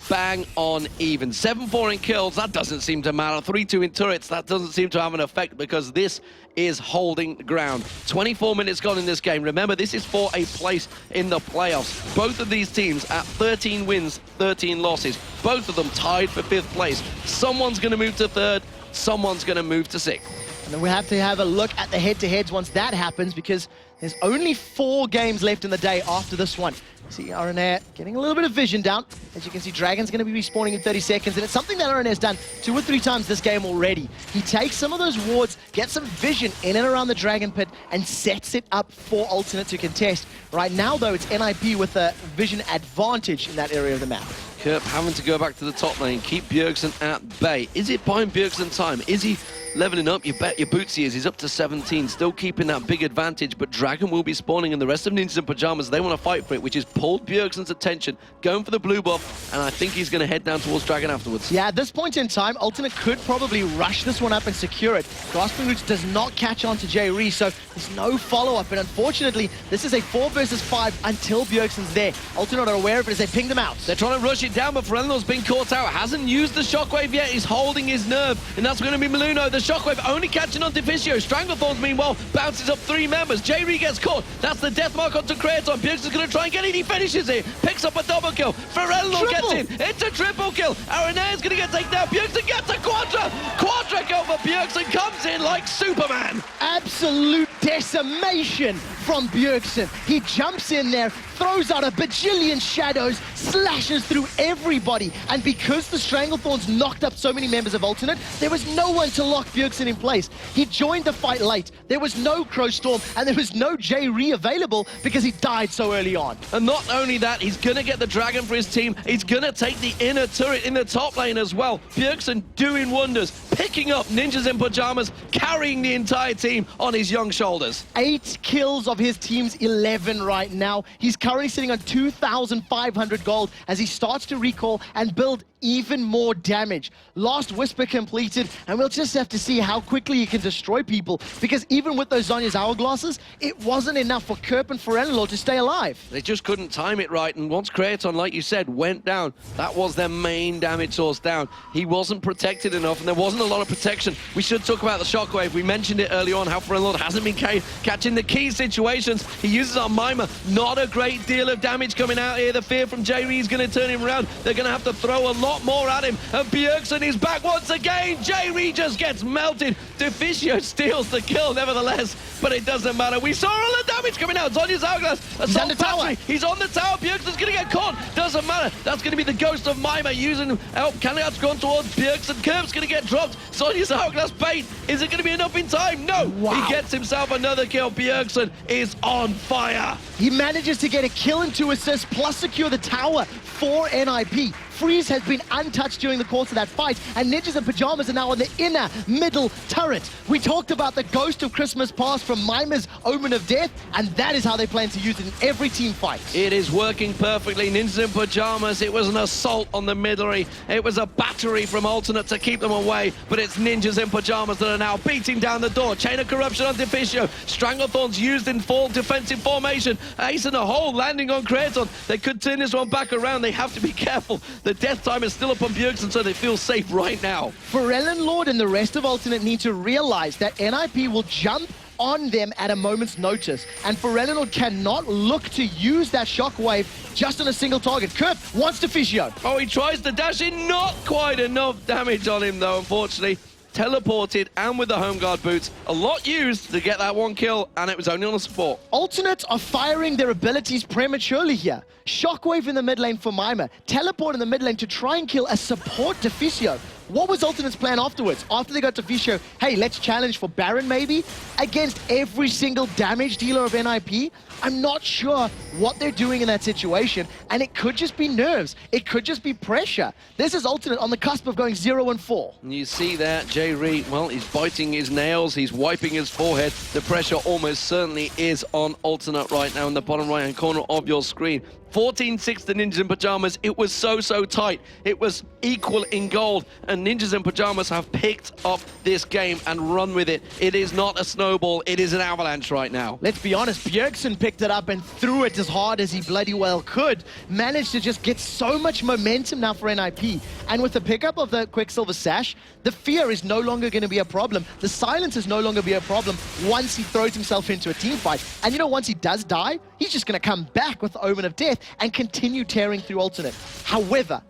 Bang on even. 7-4 in kills, that doesn't seem to matter. 3-2 in turrets, that doesn't seem to have an effect because this is holding ground. 24 minutes gone in this game. Remember, this is for a place in the playoffs. Both of these teams at 13 wins, 13 losses. Both of them tied for 5th place. Someone's going to move to 3rd, someone's going to move to 6th. And then we have to have a look at the head-to-heads once that happens, because there's only 4 games left in the day after this one. See RNA getting a little bit of vision down. As you can see, Dragon's going to be respawning in 30 seconds, and it's something that RNA has done 2 or 3 times this game already. He takes some of those wards, gets some vision in and around the Dragon Pit, and sets it up for Alternate to contest. Right now, though, it's NIP with a vision advantage in that area of the map. Kerp having to go back to the top lane, keep Bjergsen at bay. Is it buying Bjergsen time? Is he leveling up? You bet your bootsy is. He's up to 17, still keeping that big advantage, but Dragon will be spawning, and the rest of Ninjas in Pajamas, they want to fight for it, which has pulled Bjergsen's attention, going for the blue buff, and I think he's going to head down towards Dragon afterwards. Yeah, at this point in time, Alternate could probably rush this one up and secure it. Grasping Roots does not catch on to J-Ree, so there's no follow-up, and unfortunately, this is a 4 versus 5 until Bjergsen's there. Alternate are aware of it as they ping them out. They're trying to rush it down, but Ferelnor's been caught out. Hasn't used the Shockwave yet. He's holding his nerve, and that's going to be Maluno. The Shockwave only catching on Deficio. Stranglethorns, meanwhile, bounces up 3 members. J-Ree gets caught. That's the death mark onto Kratos. Bjergsen is going to try and get it. He finishes it. Picks up a double kill. Ferello gets in. It's a triple kill. Aranea is going to get taken down. Bjergsen gets a quadra kill for Bjergsen. Comes in like Superman. Absolute decimation from Bjergsen. He jumps in there, throws out a bajillion shadows, slashes through everybody. And because the Stranglethorns knocked up so many members of Alternate, there was no one to lock Bjergsen in place. He joined the fight late. There was no Crowstorm, and there was no J-Ree available because he died so early on. And not only that, he's going to get the Dragon for his team. He's going to take the inner turret in the top lane as well. Bjergsen doing wonders, picking up Ninjas in Pajamas, carrying the entire team on his young shoulders. 8 kills of his team's 11 right now. He's currently sitting on 2,500 gold as he starts to recall and build even more damage. Last Whisper completed, and we'll just have to see how quickly he can destroy people, because even with those Zhonya's Hourglasses, it wasn't enough for Kerp and Ferello to stay alive. They just couldn't time it right, and once Kraton, like you said, went down, that was their main damage source down. He wasn't protected enough, and there wasn't a lot of protection. We should talk about the Shockwave. We mentioned it early on, how Ferello hasn't been catching the key situations. He uses on Mima. Not a great deal of damage coming out here. The fear from J-Ree is going to turn him around. They're going to have to throw a lot more at him, and Bjergsen is back once again. J-Ree just gets melted. Deficio steals the kill nevertheless, but it doesn't matter. We saw all the damage coming out. Zhonya's Hourglass. He's on the tower. He's on the tower. Bjergsen's going to get caught. Doesn't matter. That's going to be the ghost of Mima using help. Kangat's gone towards Bjergsen. Kerp's going to get dropped. Zhonya's Hourglass bait. Is it going to be enough in time? No. Wow. He gets himself another kill. Bjergsen is on fire. He manages to get a kill and 2 assists, plus secure the tower for NIP. Freeze has been untouched during the course of that fight, and Ninjas in Pajamas are now on the inner middle turret. We talked about the Ghost of Christmas Past from Mima's Omen of Death, and that is how they plan to use it in every team fight. It is working perfectly. Ninjas in Pajamas, it was an assault on the middle. It was a battery from Alternate to keep them away, but it's Ninjas in Pajamas that are now beating down the door. Chain of Corruption on Deficio. Stranglethorns used in full defensive formation. Ace in a hole landing on Kraton. They could turn this one back around. They have to be careful. The death time is still up on Bjergsen, so they feel safe right now. Ferello Lord and the rest of Alternate need to realize that NIP will jump on them at a moment's notice, and Ferello cannot look to use that Shockwave just on a single target. Kerp wants Deficio. Oh, he tries to dash in. Not quite enough damage on him, though, unfortunately. Teleported and with the home guard boots, a lot used to get that 1 kill, and it was only on a support. Alternates are firing their abilities prematurely here. Shockwave in the mid lane for Mima, teleport in the mid lane to try and kill a support Deficio. What was Alternate's plan afterwards? After they got Deficio, hey, let's challenge for Baron maybe? Against every single damage dealer of NIP? I'm not sure what they're doing in that situation, and it could just be nerves. It could just be pressure. This is Alternate on the cusp of going 0-4. You see that, J-Ree, well, he's biting his nails, he's wiping his forehead. The pressure almost certainly is on Alternate right now in the bottom right-hand corner of your screen. 14-6 to Ninjas in Pajamas. It was so tight. It was equal in gold, and Ninjas in Pajamas have picked up this game and run with it. It is not a snowball, it is an avalanche right now. Let's be honest, Bjergsen picked it up and threw it as hard as he bloody well could. Managed to just get so much momentum now for NIP. And with the pickup of the Quicksilver Sash, the fear is no longer going to be a problem. The silence is no longer be a problem once he throws himself into a team fight. And you know, once he does die, he's just going to come back with the Omen of Death and continue tearing through Alternate. However,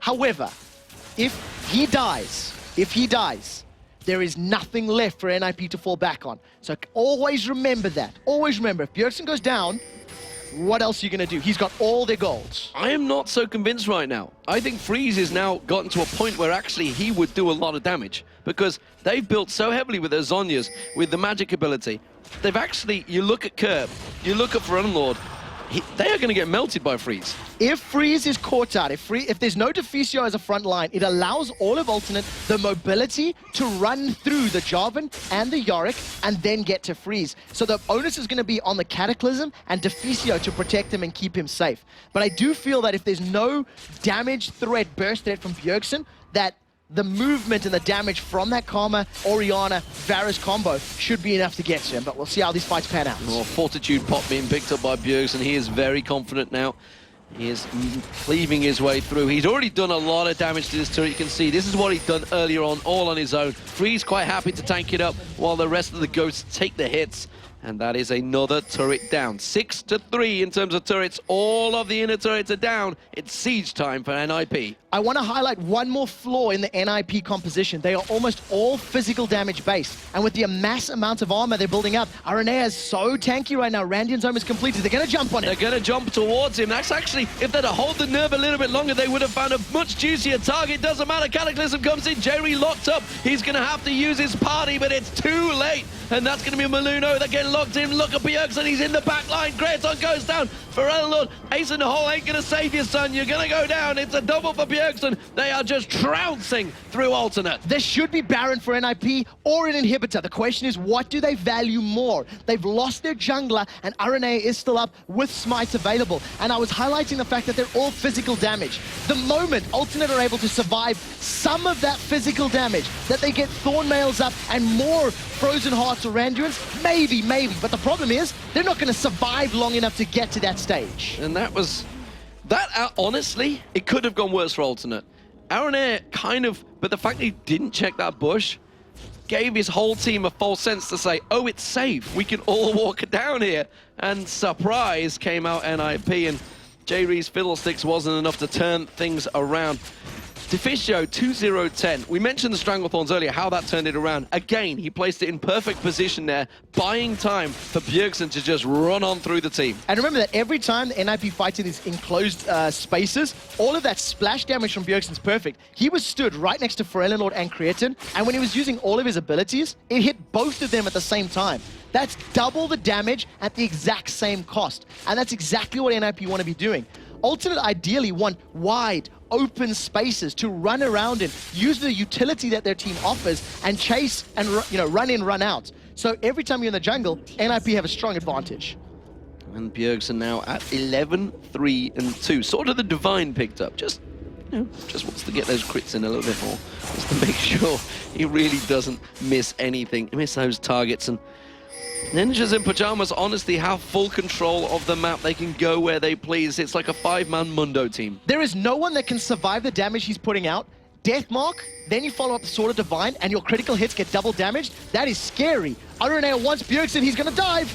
if he dies, there is nothing left for NIP to fall back on. So always remember that. Always remember, if Bjergsen goes down, what else are you going to do? He's got all their golds. I am not so convinced right now. I think Freeze has now gotten to a point where actually he would do a lot of damage, because they've built so heavily with their Zhonyas, with the magic ability. They've actually, you look at Kerp, you look at Ferello Lord, they are going to get melted by Freeze. If Freeze is caught out, if there's no Deficio as a front line, it allows all of Alternate the mobility to run through the Jarvan and the Yorick and then get to Freeze. So the onus is going to be on the Cataclysm and Deficio to protect him and keep him safe. But I do feel that if there's no damage threat, burst threat from Bjergsen, that the movement and the damage from that Karma, Orianna, Varus combo should be enough to get to him, but we'll see how these fights pan out. Well, Fortitude Pot being picked up by Bjergsen. He is very confident now. He is cleaving his way through. He's already done a lot of damage to this turret. You can see this is what he'd done earlier on, all on his own. Freeze quite happy to tank it up while the rest of the ghosts take the hits. And that is another turret down. 6-3 in terms of turrets. All of the inner turrets are down. It's siege time for NIP. I want to highlight one more flaw in the NIP composition. They are almost all physical damage based. And with the mass amount of armor they're building up, RNA is so tanky right now. Randian's home is completed. They're going to jump on it. They're going to jump towards him. That's actually, if they'd hold the nerve a little bit longer, they would have found a much juicier target. Doesn't matter. Cataclysm comes in. Jerry locked up. He's going to have to use his party, but it's too late. And that's going to be Maluno. They're getting locked in. Look at Bjergsen. He's in the back line. Greaton goes down. For Elnord, Ace in the hole ain't going to save you, son. You're going to go down. It's a double for Bjergsen. They are just trouncing through alternate. There should be Baron for NIP or an inhibitor. The question is, what do they value more? They've lost their jungler, and RNA is still up with Smite available. And I was highlighting the fact that they're all physical damage. The moment alternate are able to survive some of that physical damage, that they get Thorn Mails up and more Frozen Hearts or Randuins, maybe. But the problem is, they're not going to survive long enough to get to that stage. And that was... honestly, it could have gone worse for alternate. Aronair kind of... But the fact that he didn't check that bush gave his whole team a false sense to say, oh, it's safe. We can all walk down here. And surprise came out NIP, and J. Ree's Fiddlesticks wasn't enough to turn things around. Deficio 2-0-10. We mentioned the Stranglethorns earlier, how that turned it around. Again, he placed it in perfect position there, buying time for Bjergsen to just run on through the team. And remember that every time the NIP fights in these enclosed spaces, all of that splash damage from Bjergsen's perfect. He was stood right next to Forellenlord and Creatin, and when he was using all of his abilities, it hit both of them at the same time. That's double the damage at the exact same cost. And that's exactly what NIP want to be doing. Alternate ideally want wide, open spaces to run around in, use the utility that their team offers, and chase and run in, run out. So every time you're in the jungle, NIP have a strong advantage. And Bjergsen now at 11-3-2. Sort of the Divine picked up. Just wants to get those crits in a little bit more. Just to make sure he really doesn't miss anything, miss those targets. And Ninjas in Pajamas honestly have full control of the map. They can go where they please. It's like a 5-man Mundo team. There is no one that can survive the damage he's putting out. Deathmark, then you follow up the Sword of Divine, and your critical hits get double damaged. That is scary. Aronair wants Bjergsen, he's going to dive.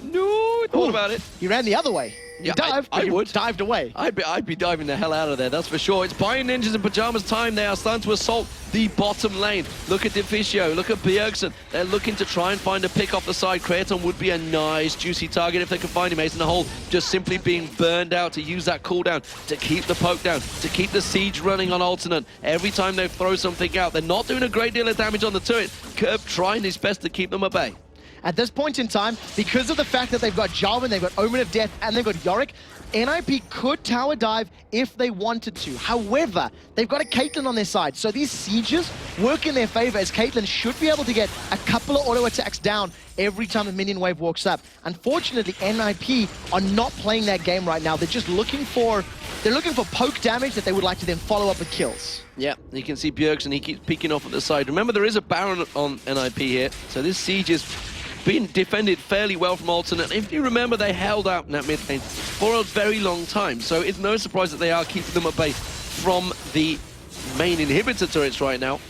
No, thought about it. He ran the other way. Yeah, I would. Dived away. I'd be diving the hell out of there, that's for sure. It's buying Ninjas in Pajamas time. They are starting to assault the bottom lane. Look at Deficio, look at Bjergsen. They're looking to try and find a pick off the side. Creaton would be a nice, juicy target if they could find him. Ace in the hole, just simply being burned out to use that cooldown, to keep the poke down, to keep the siege running on alternate. Every time they throw something out, they're not doing a great deal of damage on the turret. Curb trying his best to keep them at bay. At this point in time, because of the fact that they've got Jarvan, they've got Omen of Death, and they've got Yorick, NIP could tower dive if they wanted to. However, they've got a Caitlyn on their side, so these sieges work in their favor, as Caitlyn should be able to get a couple of auto attacks down every time the minion wave walks up. Unfortunately, NIP are not playing that game right now. They're just looking for poke damage that they would like to then follow up with kills. Yeah, you can see Bjergsen, he keeps peeking off at the side. Remember, there is a Baron on NIP here, so this siege is being defended fairly well from alternate. If you remember, they held out in that mid lane for a very long time, so it's no surprise that they are keeping them at bay from the main inhibitor turrets right now.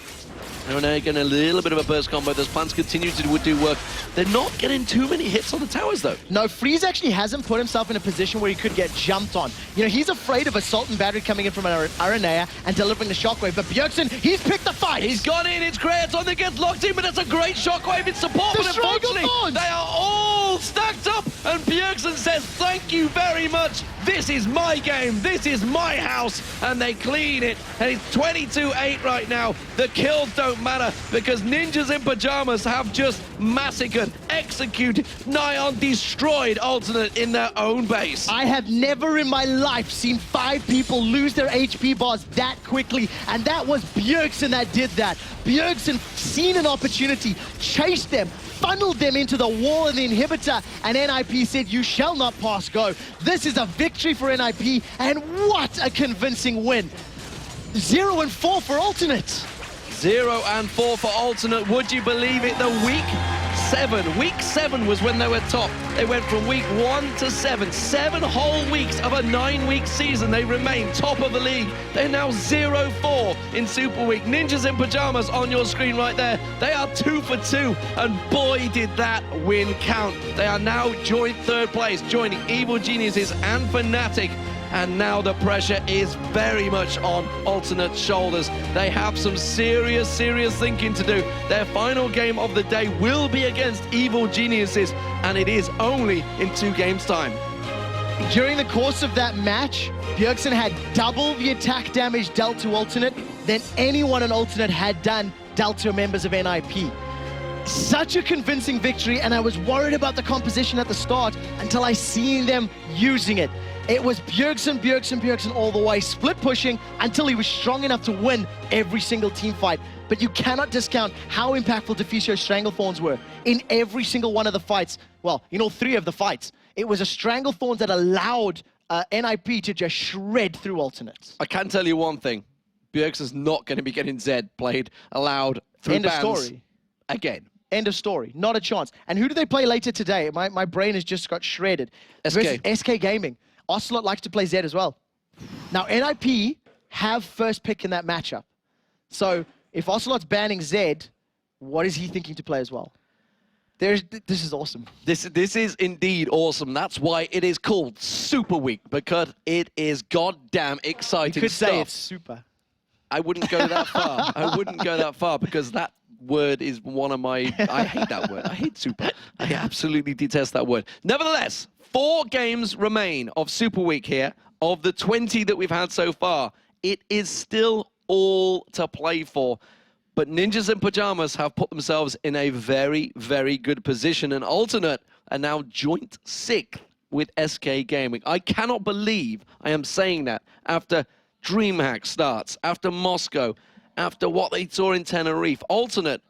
And now getting a little bit of a burst combo. Those plants continue to do work. They're not getting too many hits on the towers, though. No, Freeze actually hasn't put himself in a position where he could get jumped on. You know, he's afraid of Assault and Battery coming in from Aranea and delivering the Shockwave. But Bjergsen, he's picked the fight. He's gone in. It's Creaton that gets locked in, but it's a great Shockwave in support. But unfortunately, they are all stacked up. And Bjergsen says, thank you very much. This is my game. This is my house. And they clean it. And it's 22-8 right now. The kills don't matter because Ninjas in Pajamas have just massacred, executed, nigh on destroyed alternate in their own base. I have never in my life seen 5 people lose their HP bars that quickly, and that was Bjergsen that did that. Bjergsen seen an opportunity, chased them, funneled them into the wall of the inhibitor, and NIP said, you shall not pass go. This is a victory for NIP, and what a convincing win. 0-4 for alternate. 0-4 for alternate. Would you believe it? The week 7. Week 7 was when they were top. They went from week 1 to 7. 7 whole weeks of a 9-week season. They remain top of the league. They're now 0-4 in Super Week. Ninjas in Pajamas on your screen right there. They are 2 for 2, and boy, did that win count. They are now joint 3rd place, joining Evil Geniuses and Fnatic. And now the pressure is very much on Alternate's shoulders. They have some serious thinking to do. Their final game of the day will be against Evil Geniuses, and it is only in 2 games' time. During the course of that match, Bjergsen had double the attack damage dealt to Alternate than anyone in Alternate had done dealt to members of NIP. Such a convincing victory, and I was worried about the composition at the start until I seen them using it. It was Bjergsen all the way, split pushing until he was strong enough to win every single team fight. But you cannot discount how impactful Deficio's Stranglethorns were in every single one of the fights. Well, in all 3 of the fights. It was a Stranglethorns that allowed NIP to just shred through Alternates. I can tell you one thing. Bjergsen's not going to be getting Zed played aloud through End of bans story. again. End of story. Not a chance. And who do they play later today? My brain has just got shredded. SK. Versus SK Gaming. Ocelot likes to play Zed as well. Now, NIP have first pick in that matchup. So if Ocelot's banning Zed, what is he thinking to play as well? This is awesome. This is indeed awesome. That's why it is called Super Week, because it is goddamn exciting You could stuff. say it's super. I wouldn't go that far. I wouldn't go that far, because that word is one of my... I hate that word. I hate super. I absolutely detest that word. Nevertheless, 4 games remain of Super Week here. Of the 20 that we've had so far, it is still all to play for. But Ninjas in Pajamas have put themselves in a very good position. And Alternate are now joint 6th with SK Gaming. I cannot believe I am saying that after DreamHack starts, after Moscow, after what they saw in Tenerife. Alternate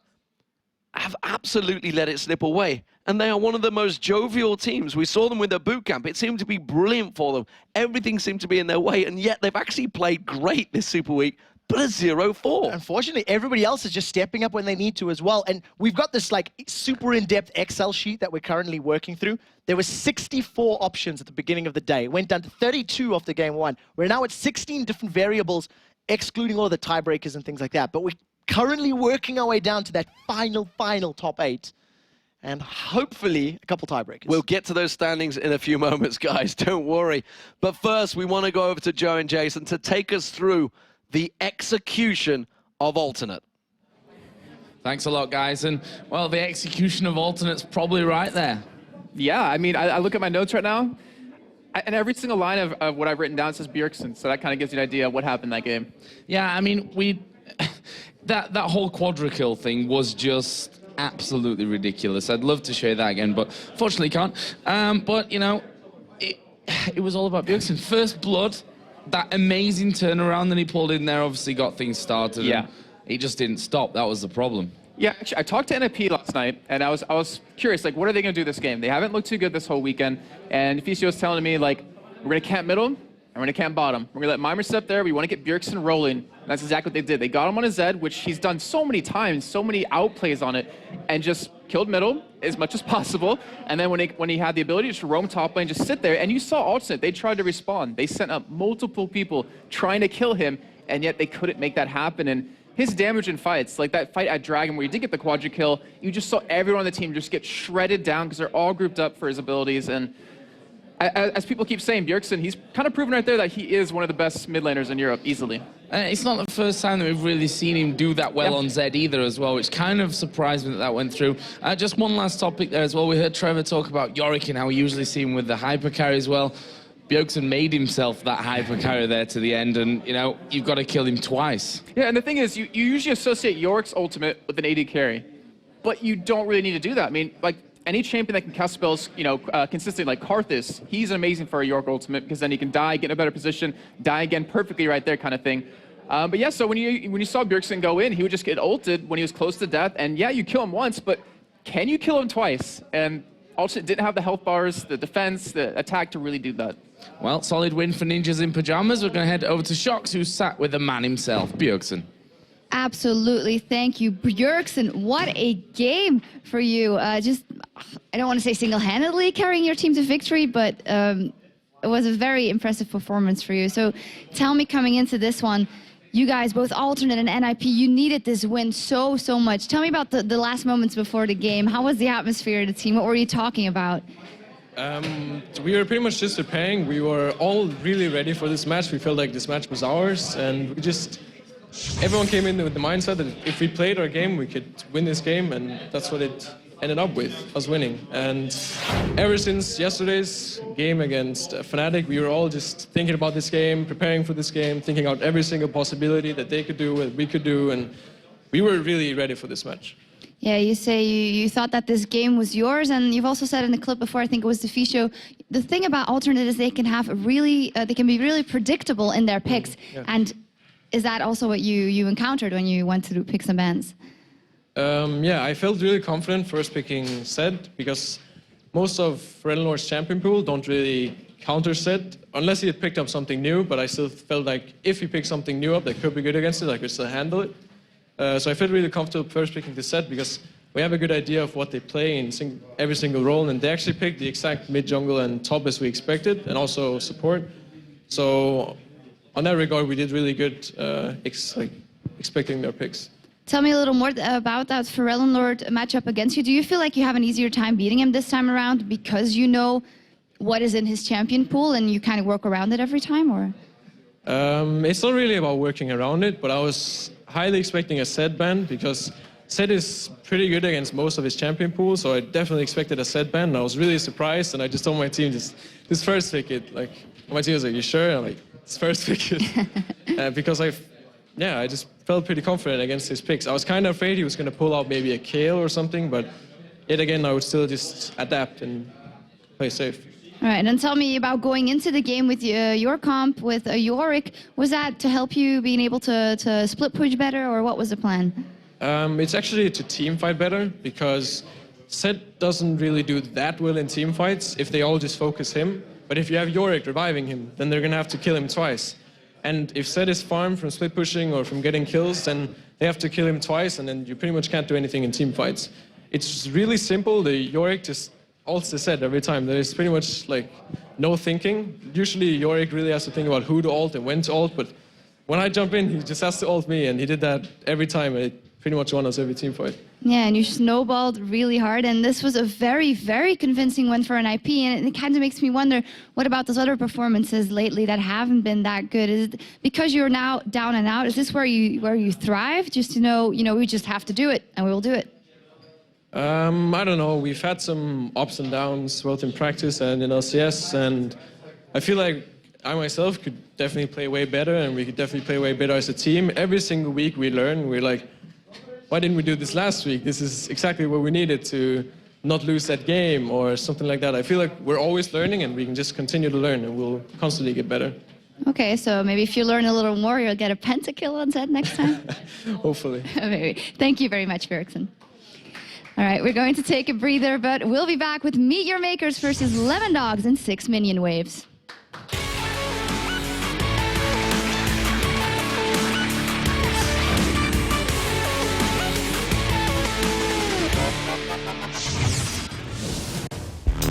have absolutely let it slip away. And they are one of the most jovial teams. We saw them with their boot camp. It seemed to be brilliant for them. Everything seemed to be in their way, and yet they've actually played great this Super Week, but a 0-4. Unfortunately, everybody else is just stepping up when they need to as well. And we've got this like super in-depth Excel sheet that we're currently working through. There were 64 options at the beginning of the day. It went down to 32 after game 1. We're now at 16 different variables, excluding all the tiebreakers and things like that. But we're currently working our way down to that final top 8. And hopefully a couple tiebreakers. We'll get to those standings in a few moments, guys. Don't worry. But first, we want to go over to Joe and Jason to take us through the execution of Alternate. Thanks a lot, guys. And, well, the execution of Alternate's probably right there. Yeah, I mean, I look at my notes right now, and every single line of what I've written down says Bjergsen, so that kind of gives you an idea of what happened in that game. Yeah, I mean, that whole quadra-kill thing was just absolutely ridiculous. I'd love to show you that again, but fortunately can't. But, you know, it was all about Bjergsen. First blood, that amazing turnaround that he pulled in there obviously got things started. Yeah. He just didn't stop. That was the problem. Yeah, actually, I talked to NIP last night, and I was curious, like, what are they going to do this game? They haven't looked too good this whole weekend, and Deficio was telling me, like, we're going to camp middle, and we're going to camp bottom. We're going to let Mimers step there. We want to get Bjergsen rolling. And that's exactly what they did. They got him on his Zed, which he's done so many times, so many outplays on it, and just killed middle as much as possible. And then when he had the ability to roam top lane, just sit there, and you saw Alternate, they tried to respawn. They sent up multiple people trying to kill him, and yet they couldn't make that happen. And his damage in fights, like that fight at Dragon where he did get the quadra kill, you just saw everyone on the team just get shredded down because they're all grouped up for his abilities. And as people keep saying, Bjergsen, he's kind of proven right there that he is one of the best mid laners in Europe, easily. It's not the first time that we've really seen him do that well on Zed either as well, which kind of surprised me that went through. Just one last topic there as well. We heard Trevor talk about Yorick and how we usually see him with the hyper carry as well. Bjergsen made himself that hyper carry there to the end, and, you know, you've got to kill him twice. Yeah, and the thing is, you usually associate Yorick's ultimate with an AD carry, but you don't really need to do that. I mean, like, any champion that can cast spells, you know, consistently, like Karthus, he's amazing for a Yorick ultimate because then he can die, get in a better position, die again perfectly right there kind of thing. But yeah, so when you saw Bjergsen go in, he would just get ulted when he was close to death, and yeah, you kill him once, but can you kill him twice? And Alternate didn't have the health bars, the defense, the attack to really do that. Well, solid win for Ninjas in Pajamas. We're going to head over to Shox, who sat with the man himself, Bjergsen. Absolutely. Thank you, Björksen. What a game for you. I don't want to say single-handedly carrying your team to victory, but it was a very impressive performance for you. So tell me, coming into this one, you guys, both Alternate and NIP, you needed this win so much. Tell me about the last moments before the game. How was the atmosphere of the team? What were you talking about? We were pretty much just preparing. We were all really ready for this match. We felt like this match was ours, and everyone came in with the mindset that if we played our game, we could win this game, and that's what it ended up with, us winning. And ever since yesterday's game against Fnatic, we were all just thinking about this game, preparing for this game, thinking out every single possibility that they could do, what we could do, and we were really ready for this match. Yeah, you say you thought that this game was yours, and you've also said in the clip before, I think it was the Fisho, the thing about Alternate is they can have they can be really predictable in their picks. Yeah. And is that also what you encountered when you went through picks and bans? Yeah, I felt really confident first picking Zed, because most of Relinord's champion pool don't really counter Zed, unless he had picked up something new, but I still felt like if he picked something new up that could be good against it, I could still handle it. So I felt really comfortable first picking the Zed, because we have a good idea of what they play in every single role, and they actually picked the exact mid jungle and top as we expected, and also support. So on that regard, we did really good expecting their picks. Tell me a little more about that Relinord matchup against you. Do you feel like you have an easier time beating him this time around because you know what is in his champion pool and you kind of work around it every time, or? It's not really about working around it, but I was highly expecting a Zed ban, because Zed is pretty good against most of his champion pool, so I definitely expected a Zed ban, and I was really surprised, and I just told my team, just first pick it. Like, my team was like, you sure? I'm like, just first pick it. Because I just felt pretty confident against his picks. I was kind of afraid he was going to pull out maybe a Kale or something, but yet again, I would still just adapt and play safe. All right, and then tell me about going into the game with your comp with Yorick. Was that to help you being able to split push better, or what was the plan? It's actually to team fight better, because Zed doesn't really do that well in team fights if they all just focus him. But if you have Yorick reviving him, then they're going to have to kill him twice. And if Zed is farmed from split pushing or from getting kills, then they have to kill him twice, and then you pretty much can't do anything in team fights. It's really simple. The Yorick just ults the Zed every time. There's pretty much like no thinking. Usually Yorick really has to think about who to ult and when to ult, but when I jump in, he just has to ult me, and he did that every time, and it pretty much won us every team fight. Yeah, and you snowballed really hard, and this was a very convincing win for an IP, and it kind of makes me wonder, what about those other performances lately that haven't been that good? Is it because you're now down and out, is this where you thrive? Just to know, we just have to do it, and we will do it. I don't know. We've had some ups and downs, both in practice and in LCS, and I feel like I myself could definitely play way better, and we could definitely play way better as a team. Every single week we learn. We're like, why didn't we do this last week? This is exactly what we needed to not lose that game or something like that. I feel like we're always learning, and we can just continue to learn, and we'll constantly get better. Okay, so maybe if you learn a little more, you'll get a pentakill on Zed next time? Hopefully. Maybe. Thank you very much, Björksen. All right, we're going to take a breather, but we'll be back with Meet Your Makers versus Lemon Dogs in 6 minion waves.